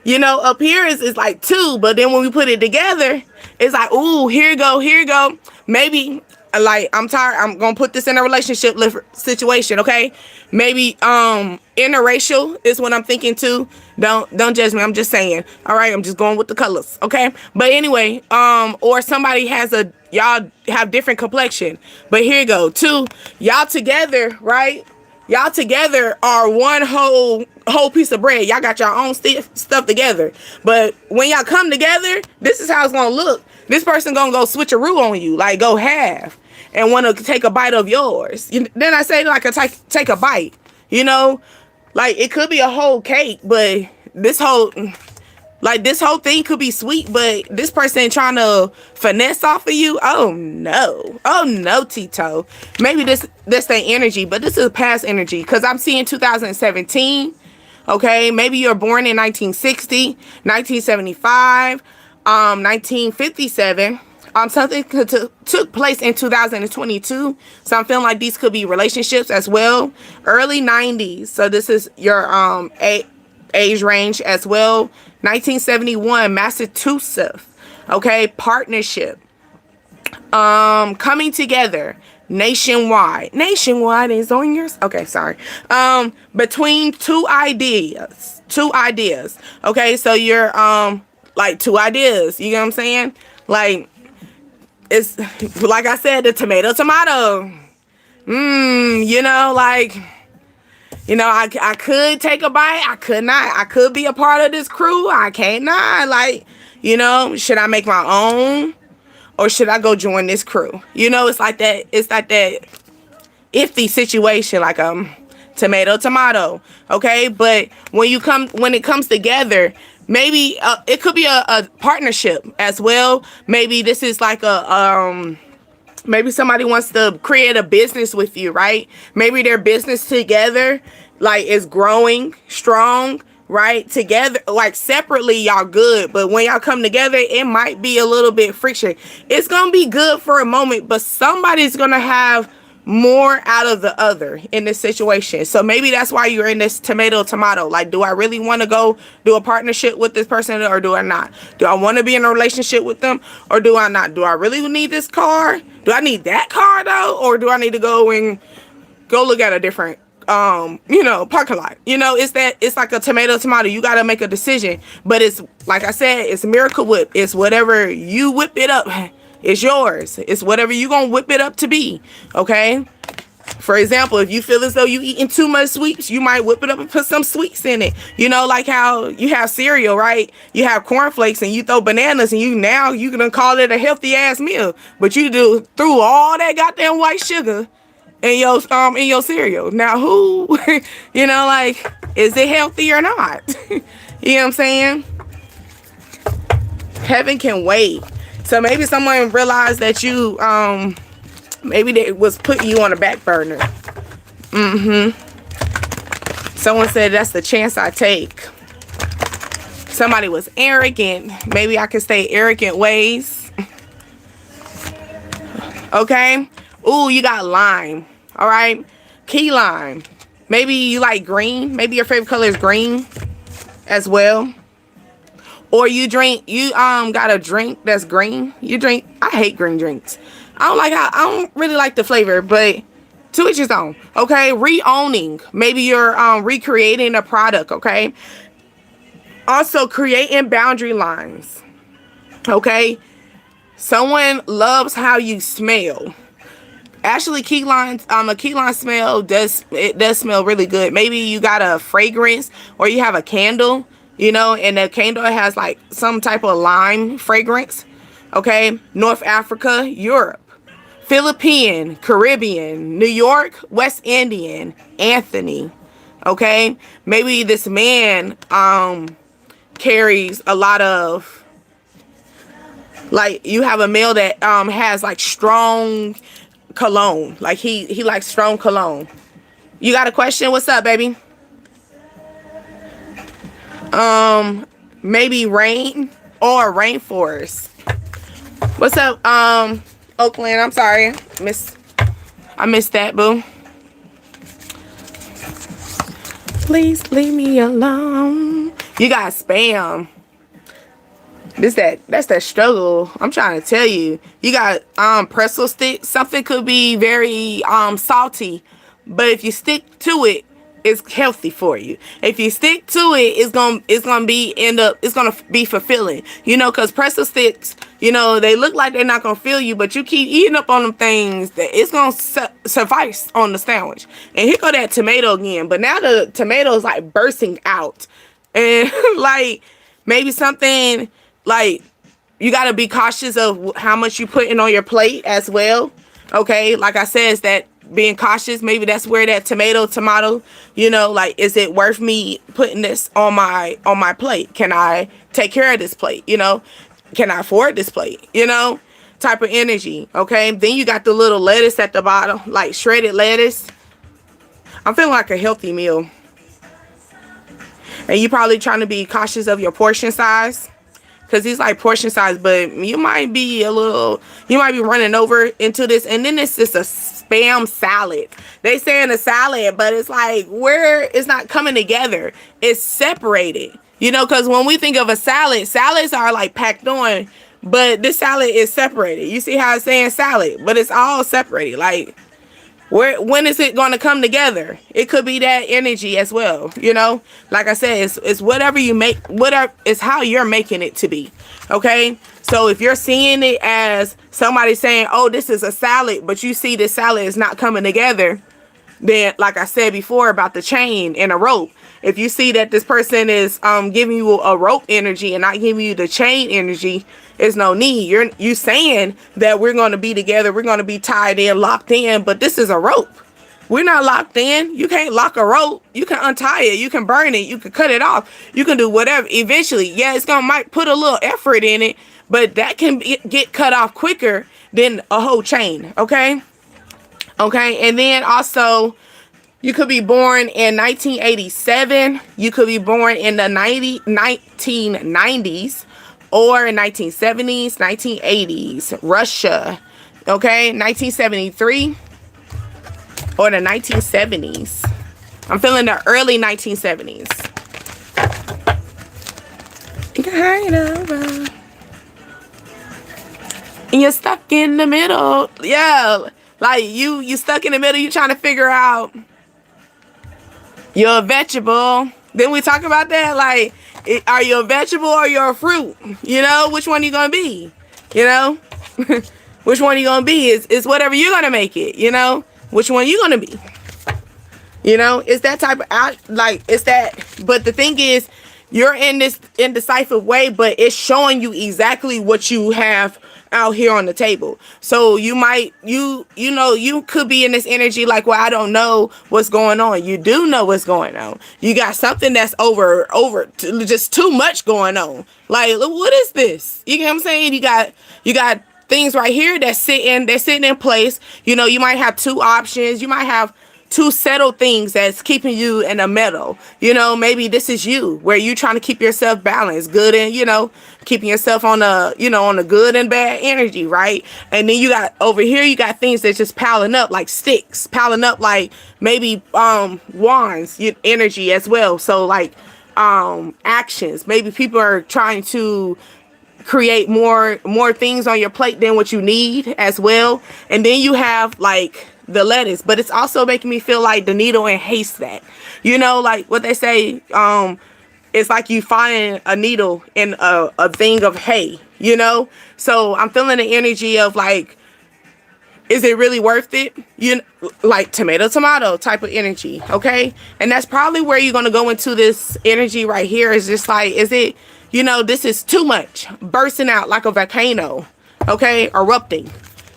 You know, up here is like two, but then when we put it together, it's like, ooh, here you go, here you go. Maybe, like, I'm tired. I'm going to put this in a relationship situation, okay? Maybe interracial is what I'm thinking too. Don't judge me. I'm just saying. All right, I'm just going with the colors, okay? But anyway, or somebody y'all have different complexion. But here you go. Two, y'all together, right? Y'all together are one whole piece of bread. Y'all got your own stuff together. But when y'all come together, this is how it's going to look. This person going to go switcheroo on you, like go half, and want to take a bite of yours. Then I say like take a bite, you know? Like it could be a whole cake, but this whole thing could be sweet, but this person trying to finesse off of you. Oh no, Tito. Maybe this ain't energy, but this is past energy, because I'm seeing 2017. Okay, maybe you're born in 1960, 1975, 1957. Something took place in 2022. So I'm feeling like these could be relationships as well. Early 90s. So this is your age range as well. 1971, Massachusetts. Okay, partnership. Coming together. Nationwide is on yours. Okay, sorry. Between two ideas. Okay, so you're like two ideas. You know what I'm saying? Like, it's like I said, the tomato. You know, like, you know, I could take a bite. I could not. I could be a part of this crew. I can't not. Like, you know, should I make my own, or should I go join this crew? You know, it's like that. It's like that iffy situation, like tomato. Okay, but when it comes together, maybe it could be a partnership as well. Maybe this is like maybe somebody wants to create a business with you, right? Maybe their business together, like, is growing strong, right? Together, like separately, y'all good, but when y'all come together, it might be a little bit friction. It's gonna be good for a moment, but somebody's gonna have more out of the other in this situation. So maybe that's why you're in this tomato. Like, do I really want to go do a partnership with this person or do I not? Do I want to be in a relationship with them or do I not? Do I really need this car? Do I need that car though? Or do I need to go look at a different parking lot? It's like a tomato. You got to make a decision, but it's like I said, it's Miracle Whip. It's whatever you whip it up. It's yours. It's whatever you gonna whip it up to be. Okay. For example, if you feel as though you eating too much sweets, you might whip it up and put some sweets in it. Like how you have cereal, right? You have cornflakes and you throw bananas and you gonna call it a healthy ass meal, but you threw all that goddamn white sugar in your cereal. Now who, like, is it healthy or not? You know what I'm saying? Heaven can wait. So maybe someone realized that you maybe they was putting you on a back burner. Someone said that's the chance I take. Somebody was arrogant. Maybe I could say arrogant ways. Okay. Ooh, you got lime. All right. Key lime. Maybe you like green. Maybe your favorite color is green as well. Or you got a drink that's green. I hate green drinks. I don't really like the flavor, but to each his own. Okay. Re-owning. Maybe you're recreating a product. Okay. Also creating boundary lines. Okay. Someone loves how you smell. Actually, a key lime smell does smell really good. Maybe you got a fragrance or you have a candle, and the candle has like some type of lime fragrance. Okay. North Africa, Europe, Philippine, Caribbean, New York, West Indian, Anthony. Okay. Maybe this man carries a lot of, like, you have a male that has like strong cologne. Like he likes strong cologne. You got a question? What's up, baby? Maybe rain or rainforest. What's up, Oakland? I'm sorry, I missed that, boo. Please leave me alone. You got spam. That's that struggle. I'm trying to tell you. You got pretzel sticks. Something could be very salty, but if you stick to it, it's healthy for you. If you stick to it, it's gonna be fulfilling. Because pretzel sticks, they look like they're not gonna fill you, but you keep eating up on them things, that it's gonna suffice on the sandwich. And here go that tomato again, but now the tomato is like bursting out, and like maybe something. Like, you got to be cautious of how much you putting on your plate as well. Okay. Like I said, it's that being cautious. Maybe that's where that tomato, like, is it worth me putting this on my plate? Can I take care of this plate? Can I afford this plate? Type of energy. Okay. Then you got the little lettuce at the bottom, like shredded lettuce. I'm feeling like a healthy meal. And you probably trying to be cautious of your portion size. Because he's like portion size, but you might be running over into this. And then it's just a spam salad. They saying a salad, but it's like where it's not coming together. It's separated. Because when we think of a salad, salads are like packed on, but this salad is separated. You see how it's saying salad, but it's all separated. Like, when is it going to come together? It could be that energy as well. Like I said, it's whatever you make, whatever is how you're making it to be. Okay. So if you're seeing it as somebody saying, oh, this is a salad, but you see this salad is not coming together, then like I said before about the chain and a rope, if you see that this person is giving you a rope energy and not giving you the chain energy, there's no need. You saying that we're going to be together, we're going to be tied in, locked in, but this is a rope. We're not locked in. You can't lock a rope. You can untie it. You can burn it. You can cut it off. You can do whatever. Eventually, yeah, it's might put a little effort in it, but that can get cut off quicker than a whole chain. Okay. And then also, You could be born in 1987. You could be born in the 1990s or 1970s, 1980s. Russia. Okay, 1973 or the 1970s. I'm feeling the early 1970s. And you're stuck in the middle. Yeah, like you stuck in the middle. You trying to figure out you're a vegetable. Then we talk about that. Like, are you a vegetable or you're a fruit? You know, which one are you gonna be? You know, which one are you gonna be? Is whatever you're gonna make it. You know, which one you gonna be? You know, it's that type of like it's that. But the thing is, you're in this indecisive way, but it's showing you exactly what you have out here on the table. So you might, you know, you could be in this energy like, well, I don't know what's going on. You do know what's going on. You got something that's just too much going on. Like, what is this? You get what I'm saying? You got things right here they're sitting in place. You know, you might have two options. You might have two settled things that's keeping you in the middle. You know, maybe this is you where you trying to keep yourself balanced, good, and, you know, keeping yourself on the good and bad energy, right? And then you got over here, you got things that just piling up like sticks, piling up like maybe wands energy as well. So like actions. Maybe people are trying to create more things on your plate than what you need as well. And then you have like the lettuce, but it's also making me feel like the needle in haystack. You know, like what they say, it's like you find a needle in a thing of hay, you know? So I'm feeling the energy of like, is it really worth it? You know, like tomato type of energy, okay? And that's probably where you're going to go into this energy right here. Is just like, is it, you know, this is too much, bursting out like a volcano, okay? Erupting.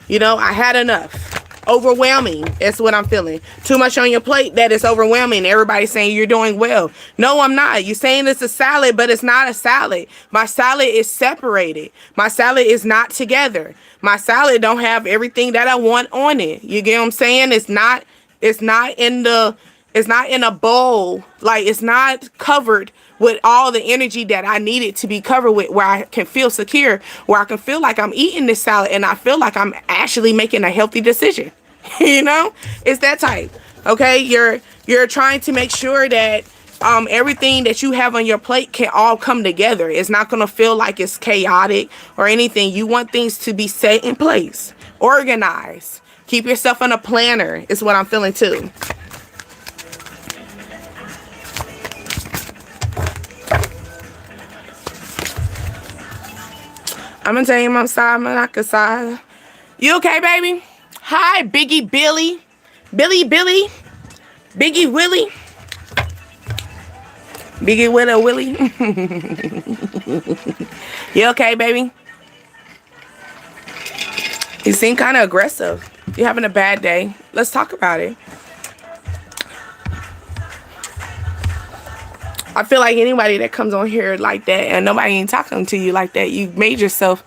You know, I had enough. Overwhelming. That's what I'm feeling. Too much on your plate that is overwhelming. Everybody's saying you're doing well. No, I'm not. You're saying it's a salad, but it's not a salad. My salad is separated. My salad is not together. My salad don't have everything that I want on it. You get what I'm saying? It's not in a bowl. Like, it's not covered with all the energy that I need it to be covered with, where I can feel secure, where I can feel like I'm eating this salad and I feel like I'm actually making a healthy decision. You know, it's that type. Okay, you're trying to make sure that everything that you have on your plate can all come together. It's not going to feel like it's chaotic or anything. You want things to be set in place, organized. Keep yourself on a planner is what I'm feeling too. I'm gonna tell you my side, Manakasai. You okay, baby? Hi, Biggie Billy. Biggie Willie. Biggie Willie. You okay, baby? You seem kind of aggressive. You're having a bad day. Let's talk about it. I feel like anybody that comes on here like that and nobody ain't talking to you like that, you made yourself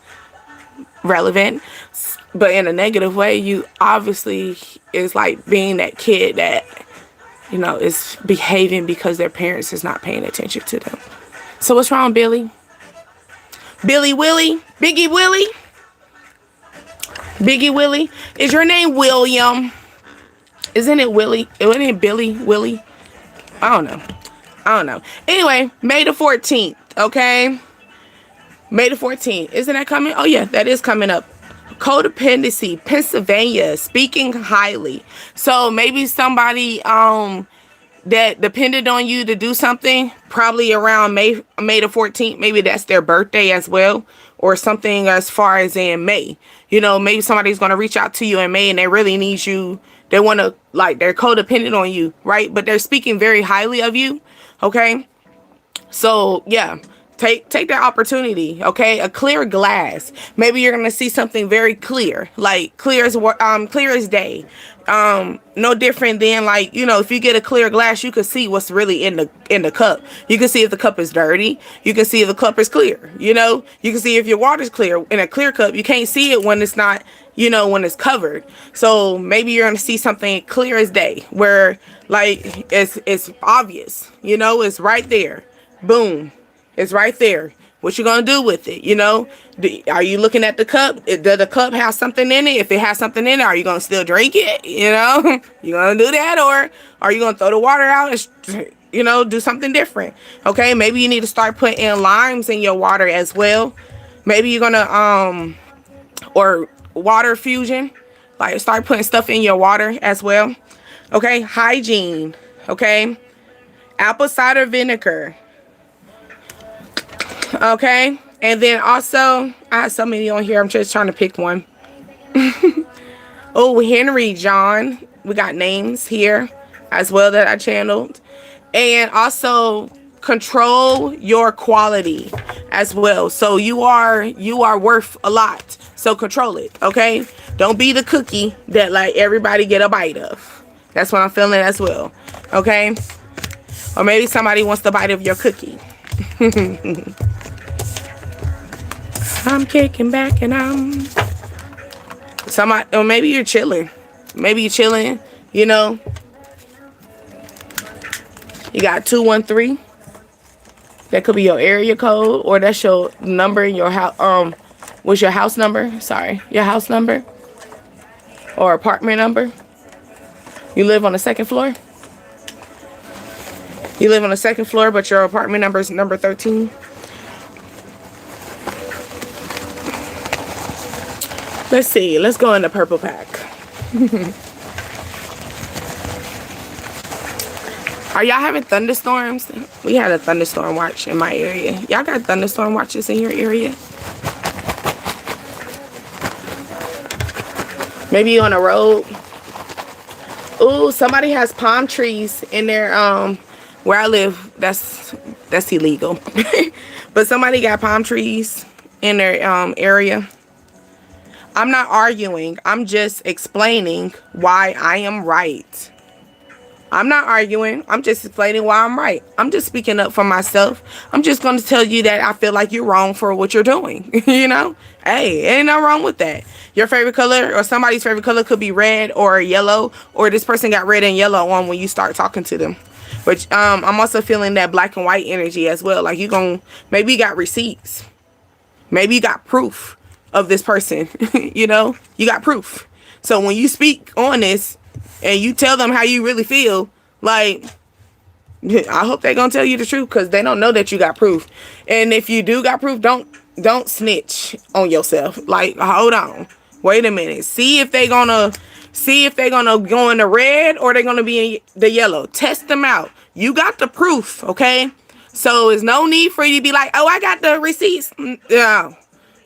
relevant, but in a negative way. You obviously is like being that kid that, you know, is behaving because their parents is not paying attention to them. So what's wrong, Billy? Billy Willie? Biggie Willie? Biggie Willie? Is your name William? Isn't it Willie? Isn't it Billy Willie? I don't know. Anyway, May the 14th, okay? May the 14th. Isn't that coming? Oh, yeah, that is coming up. Codependency, Pennsylvania, speaking highly. So maybe somebody that depended on you to do something, probably around May the 14th. Maybe that's their birthday as well, or something as far as in May. You know, maybe somebody's going to reach out to you in May and they really need you. They want to, like, they're codependent on you, right? But they're speaking very highly of you. Okay, so yeah, take that opportunity. Okay, a clear glass. Maybe you're gonna see something very clear, like clear as day. No different than, like, you know, if you get a clear glass, you can see what's really in the cup. You can see if the cup is dirty. You can see if the cup is clear. You know, you can see if your water's clear. In a clear cup, you can't see it when it's not when it's covered. So maybe you're gonna see something clear as day, where like it's obvious, it's right there. Boom, it's right there. What you gonna do with it? Are you looking at the cup? Does the cup have something in it? If it has something in it, are you gonna still drink it? You gonna do that, or are you gonna throw the water out and do something different? Okay, maybe you need to start putting limes in your water as well. Maybe you're gonna or water fusion, like start putting stuff in your water as well. Okay, hygiene. Okay, apple cider vinegar. Okay, and then also I have so many on here, I'm just trying to pick one. Oh, Henry John, we got names here as well that I channeled. And also control your quality as well. So you are worth a lot, so control it. Okay, don't be the cookie that like everybody get a bite of. That's what I'm feeling as well. Okay, or maybe somebody wants to bite of your cookie. I'm kicking back and or maybe you're chilling. Maybe you're chilling, you got 213. That could be your area code, or that's your number in your house. What's your house number? Sorry, your house number or apartment number. You live on the second floor. You live on the second floor, but your apartment number is number 13. Let's see. Let's go in the purple pack. Are y'all having thunderstorms? We had a thunderstorm watch in my area. Y'all got thunderstorm watches in your area? Maybe you on a road. Ooh, somebody has palm trees in their where I live. That's illegal. But somebody got palm trees in their area. I'm not arguing. I'm just explaining why I am right. I'm not arguing. I'm just explaining why I'm right. I'm just speaking up for myself. I'm just going to tell you that I feel like you're wrong for what you're doing. Hey, ain't nothing wrong with that. Your favorite color or somebody's favorite color could be red or yellow, or this person got red and yellow on when you start talking to them. But I'm also feeling that black and white energy as well. Like maybe you got receipts. Maybe you got proof of this person. You got proof. So when you speak on this and you tell them how you really feel, like, I hope they're gonna tell you the truth, because they don't know that you got proof. And if you do got proof, don't snitch on yourself. Like, hold on, wait a minute, see if they're gonna go in the red or they're gonna be in the yellow. Test them out. You got the proof, okay? So there's no need for you to be like, oh, I got the receipts. No.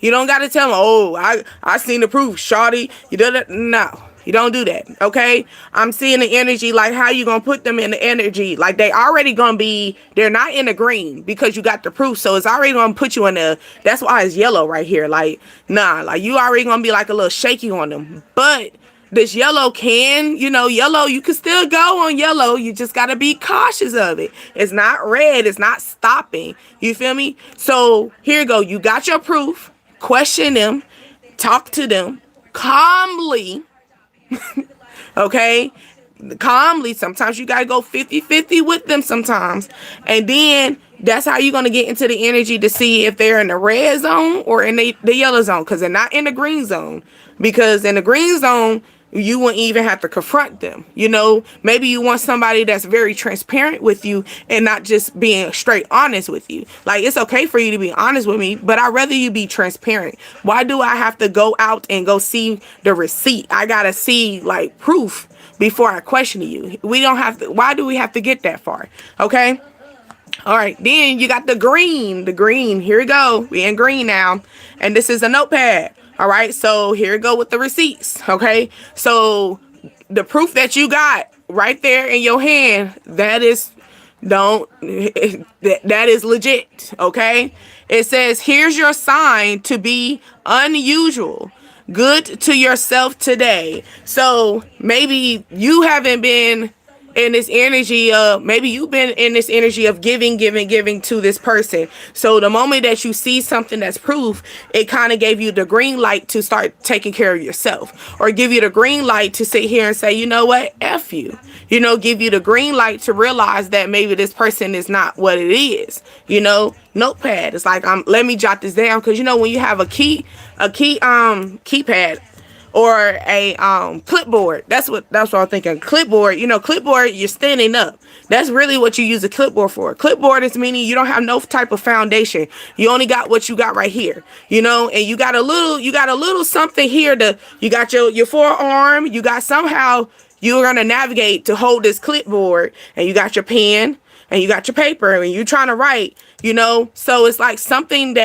You don't got to tell them, oh, I seen the proof, shawty. You did it. No, you don't do that. Okay. I'm seeing the energy. Like, how you going to put them in the energy? Like, they already going to be, they're not in the green because you got the proof. So it's already going to put you in that's why it's yellow right here. Like, nah, like you already going to be like a little shaky on them. But this yellow yellow, you can still go on yellow. You just got to be cautious of it. It's not red. It's not stopping. You feel me? So here you go. You got your proof. Question them, talk to them calmly. Okay, calmly. Sometimes you gotta go 50-50 with them sometimes, and then that's how you're gonna get into the energy to see if they're in the red zone or in the yellow zone, because they're not in the green zone. Because in the green zone, you wouldn't even have to confront them. Maybe you want somebody that's very transparent with you and not just being straight honest with you. Like, it's okay for you to be honest with me, but I'd rather you be transparent. Why do I have to go out and go see the receipt? I gotta see like proof before I question you. We don't have to. Why do we have to get that far? Okay. All right, then you got the green. Here we go. We in green now, and this is a notepad. All right, so here we go with the receipts. Okay, so the proof that you got right there in your hand, that is legit. Okay, it says, here's your sign to be unusual. Good to yourself today. So maybe you haven't been in this energy of, maybe you've been in this energy of giving to this person. So the moment that you see something that's proof, it kind of gave you the green light to start taking care of yourself, or give you the green light to sit here and say, you know what, F you. You know, give you the green light to realize that maybe this person is not what it is. You know, notepad. It's like, let me jot this down, because you know when you have a keypad or a clipboard. That's what I'm thinking. Clipboard, you know, clipboard, you're standing up. That's really what you use a clipboard for. Clipboard is meaning you don't have no type of foundation. You only got what you got right here, you know, and you got a little something here you got your forearm, you got somehow you're going to navigate to hold this clipboard, and you got your pen and you got your paper and you're trying to write, you know. So it's like something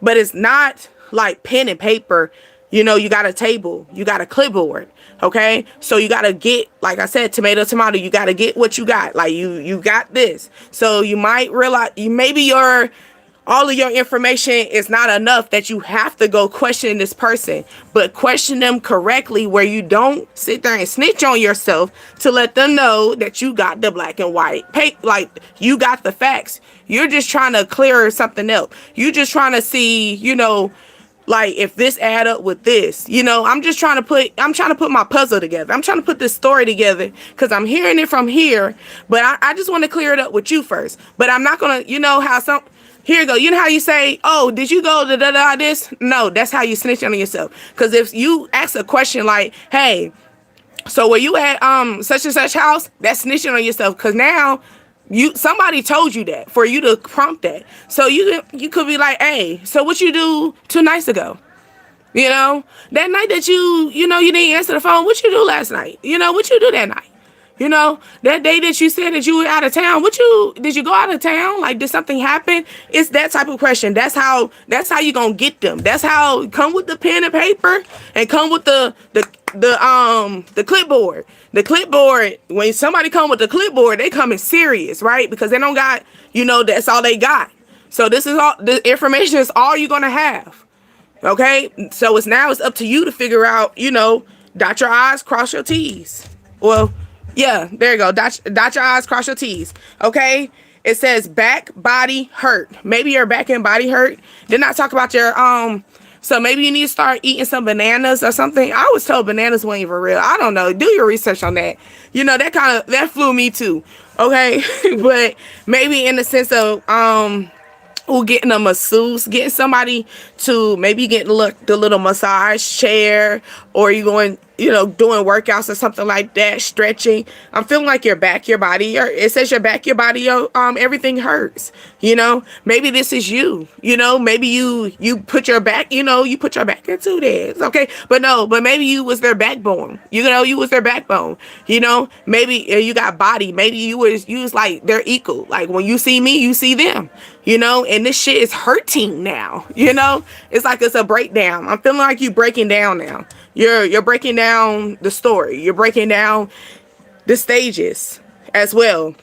but it's not like pen and paper. You know, you got a table, you got a clipboard, okay? So you got to get, like I said, tomato, you got to get what you got. Like you got this. So you might realize maybe all of your information is not enough, that you have to go question this person, but question them correctly, where you don't sit there and snitch on yourself, to let them know that you got the black and white, like you got the facts. You're just trying to clear something else. You're just trying to see, you know, like if this add up with this, you know. I'm trying to put my puzzle together. I'm trying to put this story together, because I'm hearing it from here, but I just want to clear it up with you first. But I'm not gonna, you know how here you go. You know how you say, oh, did you go to this? No, that's how you snitch on yourself. Because if you ask a question like, hey, so were you at such and such house, that's snitching on yourself, because now somebody told you that for you to prompt that. So you could be like, hey, so what you do 2 nights ago? You know, that night that you know, you didn't answer the phone, what you do last night? You know, what you do that night? You know, that day that you said that you were out of town, did you go out of town? Like, did something happen? It's that type of question. That's how you gonna get them. That's how, come with the pen and paper, and come with the clipboard. The clipboard, when somebody come with the clipboard, they coming serious, right? Because they don't got, you know, that's all they got. So this is all, the information is all you're gonna have. Okay? So it's up to you to figure out, you know, dot your I's, cross your T's. Well, yeah, there you go. Dot your I's, cross your T's. Okay? It says back, body, hurt. Maybe your back and body hurt. Did I talk about your so maybe you need to start eating some bananas or something. I was told bananas weren't even real. I don't know. Do your research on that. You know, that flew me too. Okay? But maybe in the sense of getting a masseuse, getting somebody to maybe get the little massage chair, or you going, you know, doing workouts or something like that, stretching. I'm feeling like your back, your body, it says your back, your body, everything hurts. You know, maybe this is you. You know, maybe you put your back, you know, you put your back into this. Okay, but maybe you was their backbone. You know, you was their backbone. You know, maybe you got body. Maybe you was like their equal. Like when you see me, you see them. You know, and this shit is hurting now. You know, it's like it's a breakdown. I'm feeling like you breaking down now. You're breaking down the story. You're breaking down the stages as well.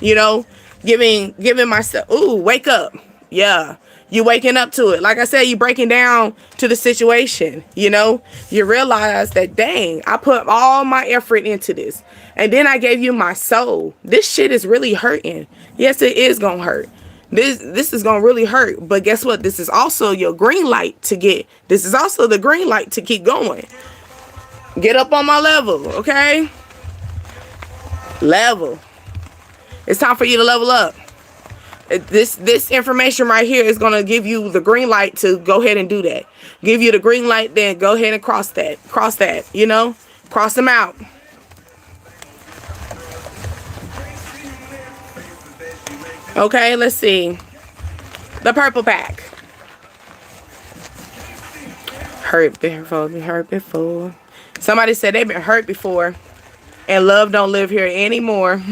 You know, giving myself, ooh, wake up. Yeah. You waking up to it. Like I said, you breaking down to the situation. You know, you realize that, dang, I put all my effort into this. And then I gave you my soul. This shit is really hurting. Yes, it is going to hurt. This is going to really hurt. But guess what? This is also your green light this is also the green light to keep going. Get up on my level, okay? Level. It's time for you to level up. This information right here is going to give you the green light to go ahead and do that. Give you the green light, then go ahead and cross that, you know? Cross them out. Okay, let's see. The purple pack. Hurt before. Somebody said they've been hurt before, and love don't live here anymore.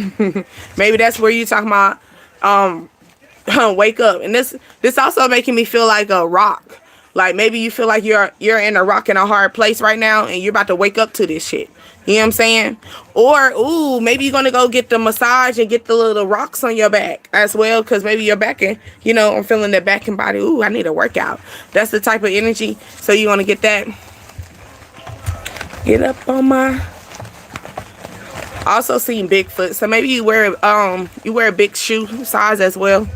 Maybe that's where you talking about wake up. And this also making me feel like a rock. Like maybe you feel like you're in a rock and a hard place right now, and you're about to wake up to this shit. You know what I'm saying? Or, ooh, maybe you're going to go get the massage and get the little rocks on your back as well. Because maybe your back, and, you know, I'm feeling that back and body. Ooh, I need a workout. That's the type of energy. So you want to get that. Get up on my. Also seen Bigfoot. So maybe you wear a big shoe size as well.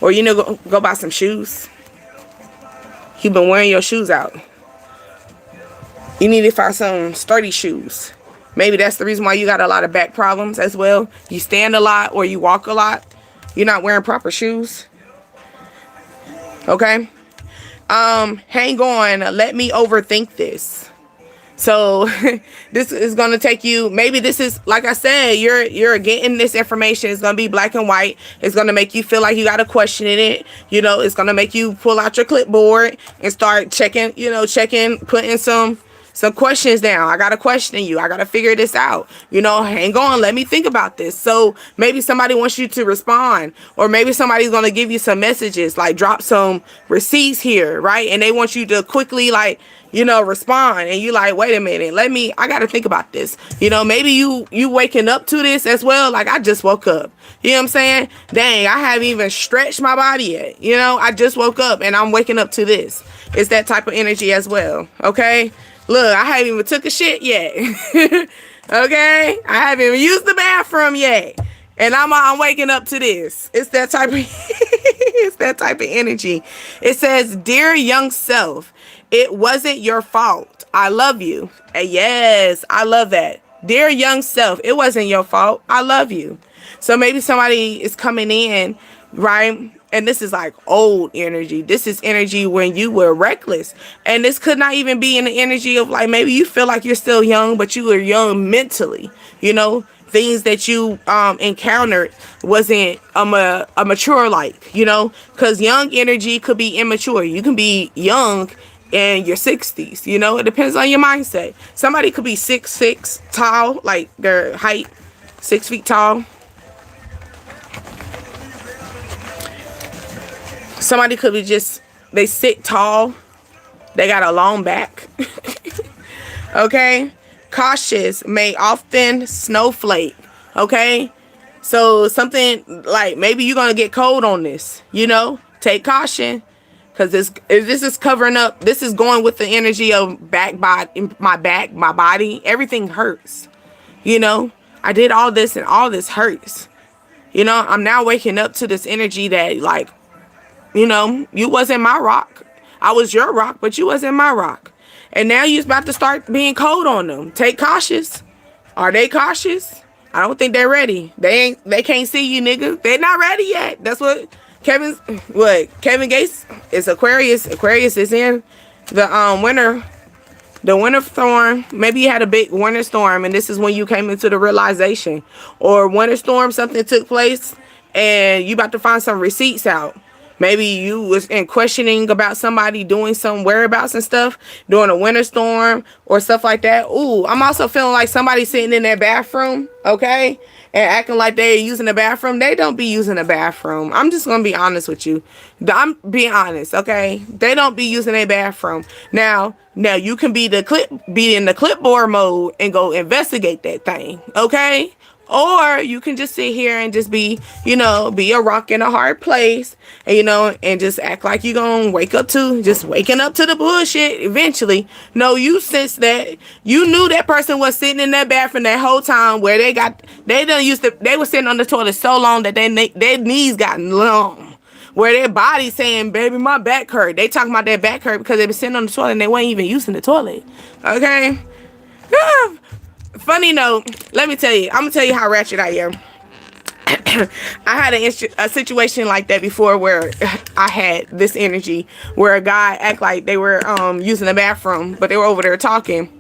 Or go buy some shoes. You've been wearing your shoes out. You need to find some sturdy shoes. Maybe that's the reason why you got a lot of back problems as well. You stand a lot or you walk a lot. You're not wearing proper shoes. Okay. Hang on. Let me overthink this. So this is going to take you, maybe this is, like I said, you're getting this information. It's going to be black and white. It's going to make you feel like you got to question it. It's going to make you pull out your clipboard and start checking, putting some questions down. I got to question you. I got to figure this out. Hang on. Let me think about this. So maybe somebody wants you to respond, or maybe somebody's going to give you some messages, like drop some receipts here, right? And they want you to quickly, respond. And you like, wait a minute, I got to think about this. Maybe you waking up to this as well. Like, I just woke up. You know what I'm saying? Dang, I haven't even stretched my body yet. I just woke up and I'm waking up to this. It's that type of energy as well. Okay. Look, I haven't even took a shit yet. Okay? I haven't even used the bathroom yet. And I'm waking up to this. It's that type of it's that type of energy. It says, "Dear young self, it wasn't your fault. I love you." And yes, I love that. Dear young self, it wasn't your fault. I love you. So maybe somebody is coming in, right? And this is like old energy. This is energy when you were reckless. And this could not even be in the energy of, like, maybe you feel like you're still young, but you were young mentally. Things that you encountered wasn't a mature because young energy could be immature. You can be young in your 60s. It depends on your mindset. Somebody could be 6'6" tall, like their height, 6 feet tall. Somebody could be they sit tall. They got a long back. Okay. Cautious, may often snowflake. Okay. So something like, maybe you're going to get cold on this, take caution, because this is covering up. This is going with the energy of my body. Everything hurts. I did all this and all this hurts. I'm now waking up to this energy that, like, you wasn't my rock. I was your rock, but you wasn't my rock. And now you're about to start being cold on them. Take cautious. Are they cautious? I don't think they're ready. They can't see you, nigga. They're not ready yet. That's what Kevin Gates is. Aquarius. Aquarius is in the winter storm. Maybe you had a big winter storm, and this is when you came into the realization. Or winter storm, something took place, and you about to find some receipts out. Maybe you was in questioning about somebody doing some whereabouts and stuff during a winter storm or stuff like that. Ooh, I'm also feeling like somebody sitting in their bathroom, okay, and acting like they're using the bathroom. They don't be using the bathroom. I'm just gonna be honest with you. I'm being honest, okay? They don't be using a bathroom. Now you can be in the clipboard mode and go investigate that thing, okay? Or you can just sit here and just be a rock in a hard place, and, and just act like you're going to waking up to the bullshit eventually. No, you sense that you knew that person was sitting in that bathroom that whole time where they were sitting on the toilet so long that their knees got numb. Where their body saying, baby, my back hurt. They talking about their back hurt because they been sitting on the toilet and they weren't even using the toilet. Okay? Funny note, let me tell you. I'm going to tell you how ratchet I am. I had a situation like that before where I had this energy where a guy act like they were using the bathroom, but they were over there talking.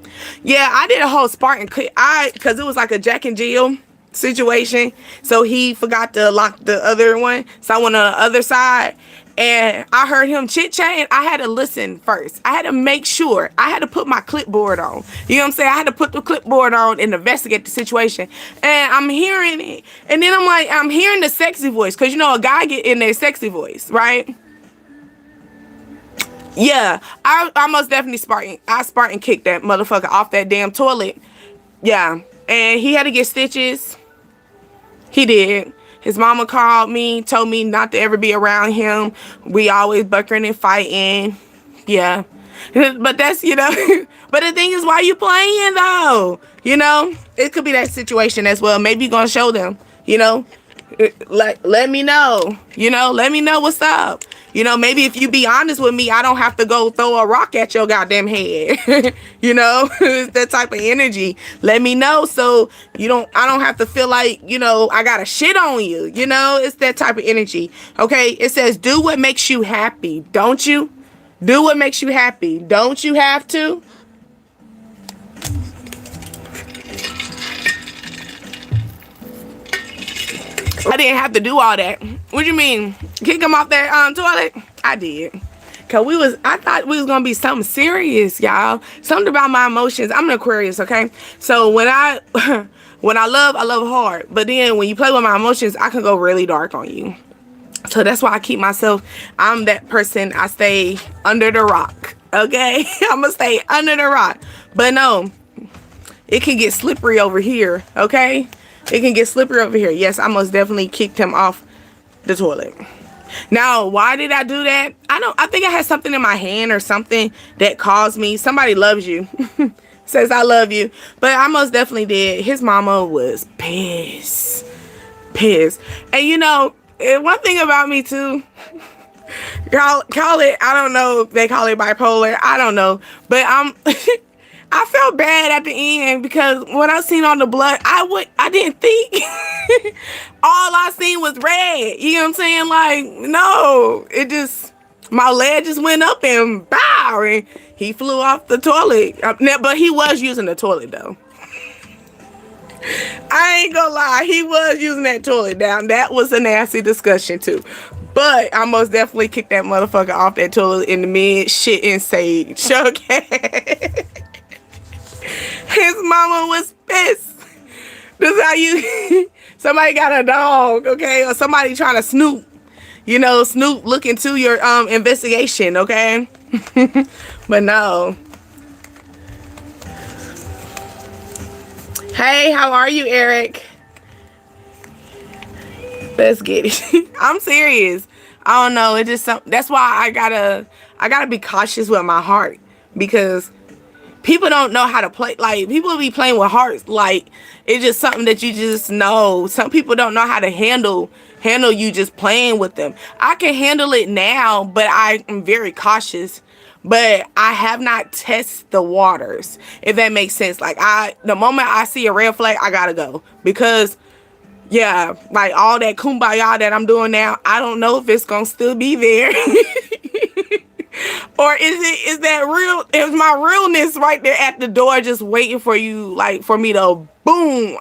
Yeah, I did a whole Spartan because it was like a Jack and Jill situation. So he forgot to lock the other one. So I went on the other side. And I heard him chit-chatting. I had to listen first. I had to make sure. I had to put my clipboard on. You know what I'm saying? I had to put the clipboard on and investigate the situation. And I'm hearing it. And then I'm hearing the sexy voice. Because, a guy get in their sexy voice, right? Yeah. I most definitely Spartan kicked that motherfucker off that damn toilet. Yeah. And he had to get stitches. He did. His mama called me, told me not to ever be around him. We always buckering and fighting. Yeah. But that's, but the thing is, why you playing though? It could be that situation as well. Maybe you're gonna show them, like, let me know, let me know what's up. Maybe if you be honest with me, I don't have to go throw a rock at your goddamn head. It's that type of energy. Let me know so I don't have to feel like, I got to shit on you. It's that type of energy. Okay. It says, do what makes you happy. Don't you? Do what makes you happy. Don't you have to? I didn't have to do all that. What you mean? Kick him off that toilet? I did. Cause I thought we was gonna be something serious, y'all. Something about my emotions. I'm an Aquarius, okay? So when I love, I love hard. But then when you play with my emotions, I can go really dark on you. So that's why I keep myself, I'm that person, I stay under the rock, okay? I'm gonna stay under the rock. But no, it can get slippery over here, okay? It can get slippery over here. Yes, I most definitely kicked him off the toilet. Now, why did I do that? I think I had something in my hand or something that caused me. Somebody loves you. Says I love you. But I most definitely did. His mama was pissed. Pissed. And one thing about me too, call it, I don't know if they call it bipolar, I don't know, but I felt bad at the end because when I seen all the blood, I didn't think. All I seen was red. You know what I'm saying? Like, no, my leg just went up and bow, and he flew off the toilet. But he was using the toilet though. I ain't gonna lie, he was using that toilet down. That was a nasty discussion too. But I most definitely kicked that motherfucker off that toilet in the mid shit and sage. Okay. His mama was pissed. This is how somebody got a dog, okay? Or somebody trying to snoop. Snoop look into your investigation, okay? But no. Hey, how are you, Eric? Let's get it. I'm serious. I don't know. It just that's why I gotta be cautious with my heart, because people don't know how to play. Like, people be playing with hearts. Like, it's just something that you just know. Some people don't know how to handle you just playing with them. I can handle it now, but I am very cautious. But I have not tested the waters, if that makes sense. Like, the moment I see a red flag, I gotta go. Because, yeah, like all that kumbaya that I'm doing now, I don't know if it's gonna still be there. Or is that real? Is my realness right there at the door just waiting for you, like, for me to boom?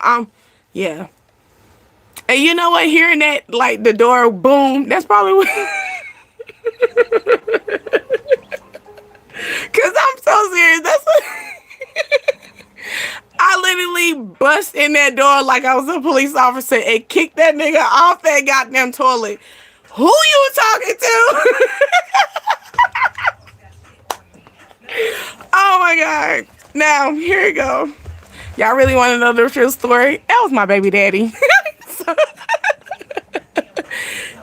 Yeah. And you know what? Hearing that, like, the door boom, that's probably what. Cause I'm so serious. That's what. I literally bust in that door like I was a police officer and kicked that nigga off that goddamn toilet. Who you talking to? Oh my God. Now, here we go. Y'all really want to know the true story? That was my baby daddy.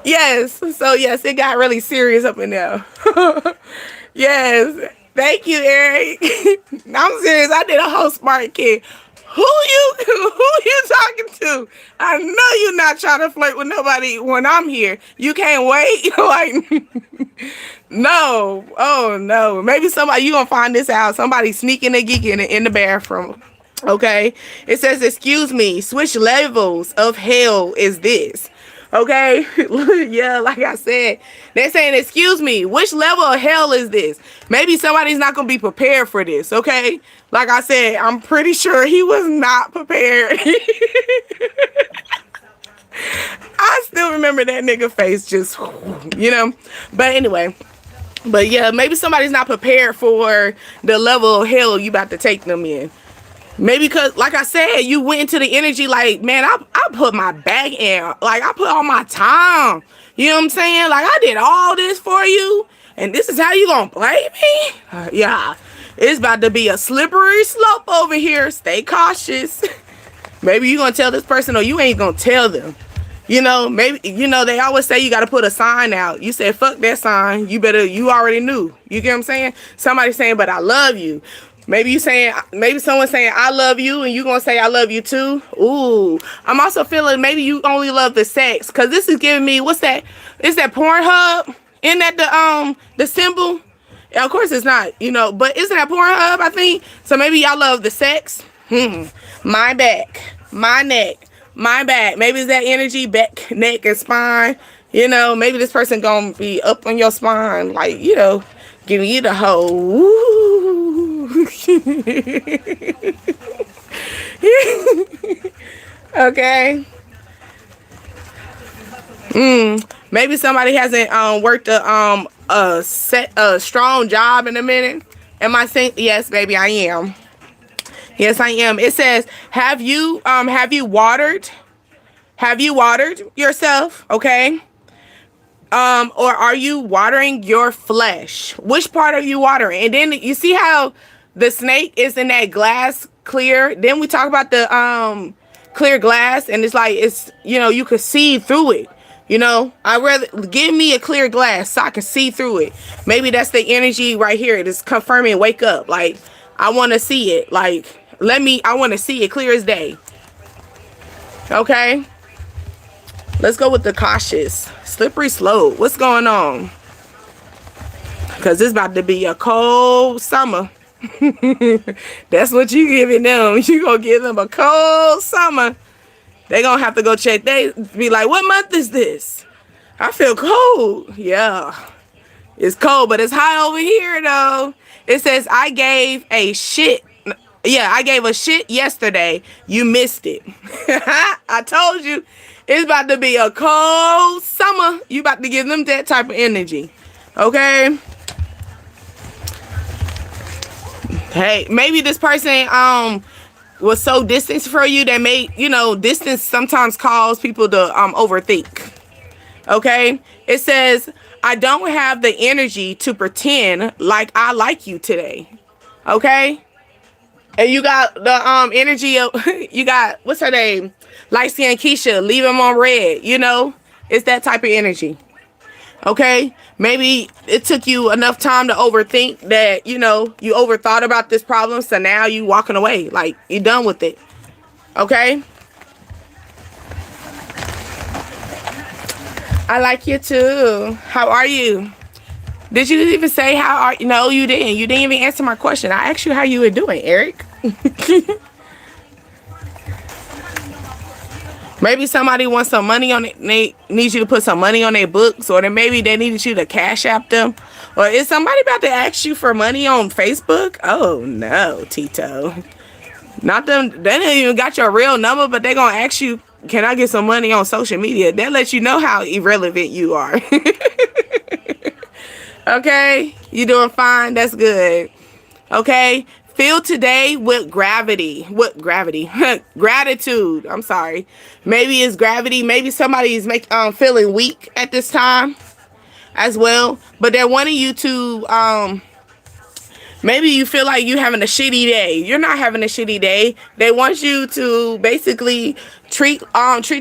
Yes. So, yes, it got really serious up in there. Yes. Thank you, Eric. I'm serious. I did a whole smart kid. Who you talking to? I know you're not trying to flirt with nobody when I'm here. You can't wait. Like, no. Oh, no. Maybe you going to find this out. Somebody sneaking and geeking in the bathroom. Okay. It says, excuse me, which levels of hell is this? Okay. Yeah, like I said, they're saying, excuse me, which level of hell is this? Maybe somebody's not going to be prepared for this. Okay. Like I said, I'm pretty sure he was not prepared. I still remember that nigga face just, but anyway. But yeah, maybe somebody's not prepared for the level of hell you about to take them in. Maybe because, like I said, you went into the energy like, man, I put my back in. Like, I put all my time. You know what I'm saying? Like, I did all this for you, and this is how you gonna play me? Yeah. It's about to be a slippery slope over here. Stay cautious. Maybe you gonna tell this person or you ain't gonna tell them. You know, maybe, you know, they always say you got to put a sign out. You said, fuck that sign. You already knew. You get what I'm saying? Somebody saying, but I love you. Maybe someone saying, I love you, and you going to say, I love you too. Ooh. I'm also feeling maybe you only love the sex. Because this is giving me, what's that? Is that Pornhub? Isn't that the symbol? Yeah, of course it's not, you know, but isn't that Pornhub, I think? So maybe y'all love the sex. My back, my neck, my back. Maybe it's that energy, back, neck, and spine. You know, maybe this person gonna be up on your spine, like, you know, giving you the whole woo. Okay. Maybe somebody hasn't worked a strong job in a minute. Am I saying yes, baby? I am. Yes, I am. It says, have you watered? Have you watered yourself? Okay. Or are you watering your flesh? Which part are you watering? And then you see how the snake is in that glass clear. Then we talk about the clear glass, and it's like, it's, you know, you could see through it. You know, I'd rather give me a clear glass so I can see through it. Maybe that's the energy right here. It is confirming, wake up. Like, I want to see it. Like, I want to see it clear as day. Okay. Let's go with the cautious. Slippery slope. What's going on? Because it's about to be a cold summer. That's what you giving them. You going to give them a cold summer. They gonna have to go check. They be like, what month is this? I feel cold. Yeah, it's cold, but it's hot over here though. It says, I gave a shit. Yeah, I gave a shit yesterday. You missed it. I told you it's about to be a cold summer. You about to give them that type of energy. Okay. Hey, maybe this person was so distant for you that made, you know, distance sometimes cause people to overthink. Okay. It says, I don't have the energy to pretend like I like you today. Okay. And you got the energy of, you got, what's her name? Light skin Keisha, leave him on red. You know, it's that type of energy. Okay, maybe it took you enough time to overthink that, you know, you overthought about this problem. So now you walking away, like you're done with it. Okay. I like you too. How are you? Did you even say how are you? No, you didn't. You didn't even answer my question. I asked you how you were doing, Eric. Maybe somebody wants some money on it. They need you to put some money on their books, or then maybe they needed you to cash app them. Or is somebody about to ask you for money on Facebook? Oh no, Tito. Not them. They didn't even got your real number, but they gonna ask you, can I get some money on social media? That lets you know how irrelevant you are. Okay, you doing fine. That's good. Okay. Fill today with gravity. What gravity? Gratitude. I'm sorry. Maybe it's gravity. Maybe somebody is feeling weak at this time as well. But they're wanting you to maybe you feel like you're having a shitty day. You're not having a shitty day. They want you to basically treat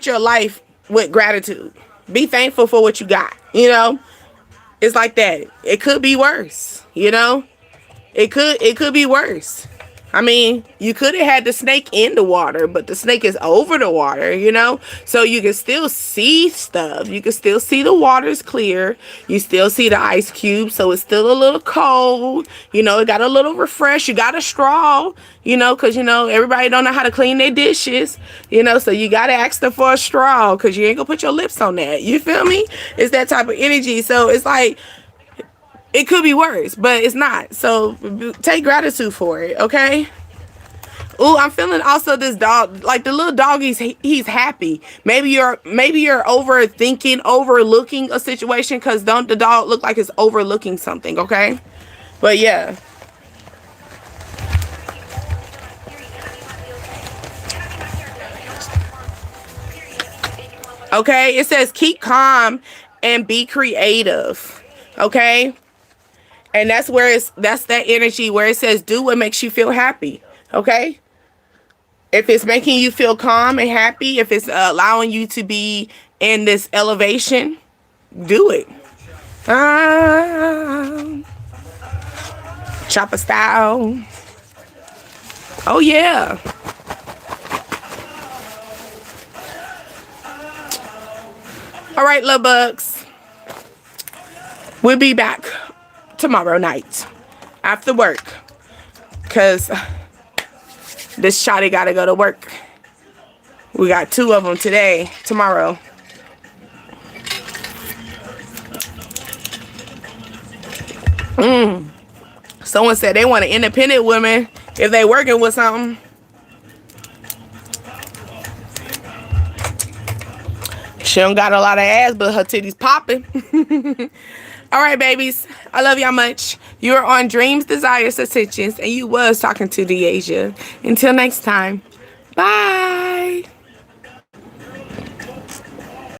your life with gratitude. Be thankful for what you got. You know, it's like that. It could be worse. You know. It could be worse. I mean, you could have had the snake in the water, but the snake is over the water, you know? So you can still see stuff. You can still see the water's clear. You still see the ice cube, so it's still a little cold. You know, it got a little refresh. You got a straw, you know, because, you know, everybody don't know how to clean their dishes, you know? So you got to ask them for a straw because you ain't going to put your lips on that. You feel me? It's that type of energy. So it's like, it could be worse, but it's not. So take gratitude for it, okay? Ooh, I'm feeling also this dog, like the little dog, he's happy. Maybe you're overthinking, overlooking a situation, because don't the dog look like it's overlooking something, okay? But yeah. Okay, it says keep calm and be creative, okay? And that's that energy where it says do what makes you feel happy. Okay. If it's making you feel calm and happy, if it's allowing you to be in this elevation, do it. Chopper style. Oh yeah. All right, love bugs. We'll be back tomorrow night after work, cause this shawty gotta go to work. We got 2 of them today, tomorrow. Someone said they want an independent woman if they working with something. She don't got a lot of ass, but her titties popping. All right, babies. I love y'all much. You're on Dreams, Desires, Ascensions, and you was talking to Deasia. Until next time. Bye.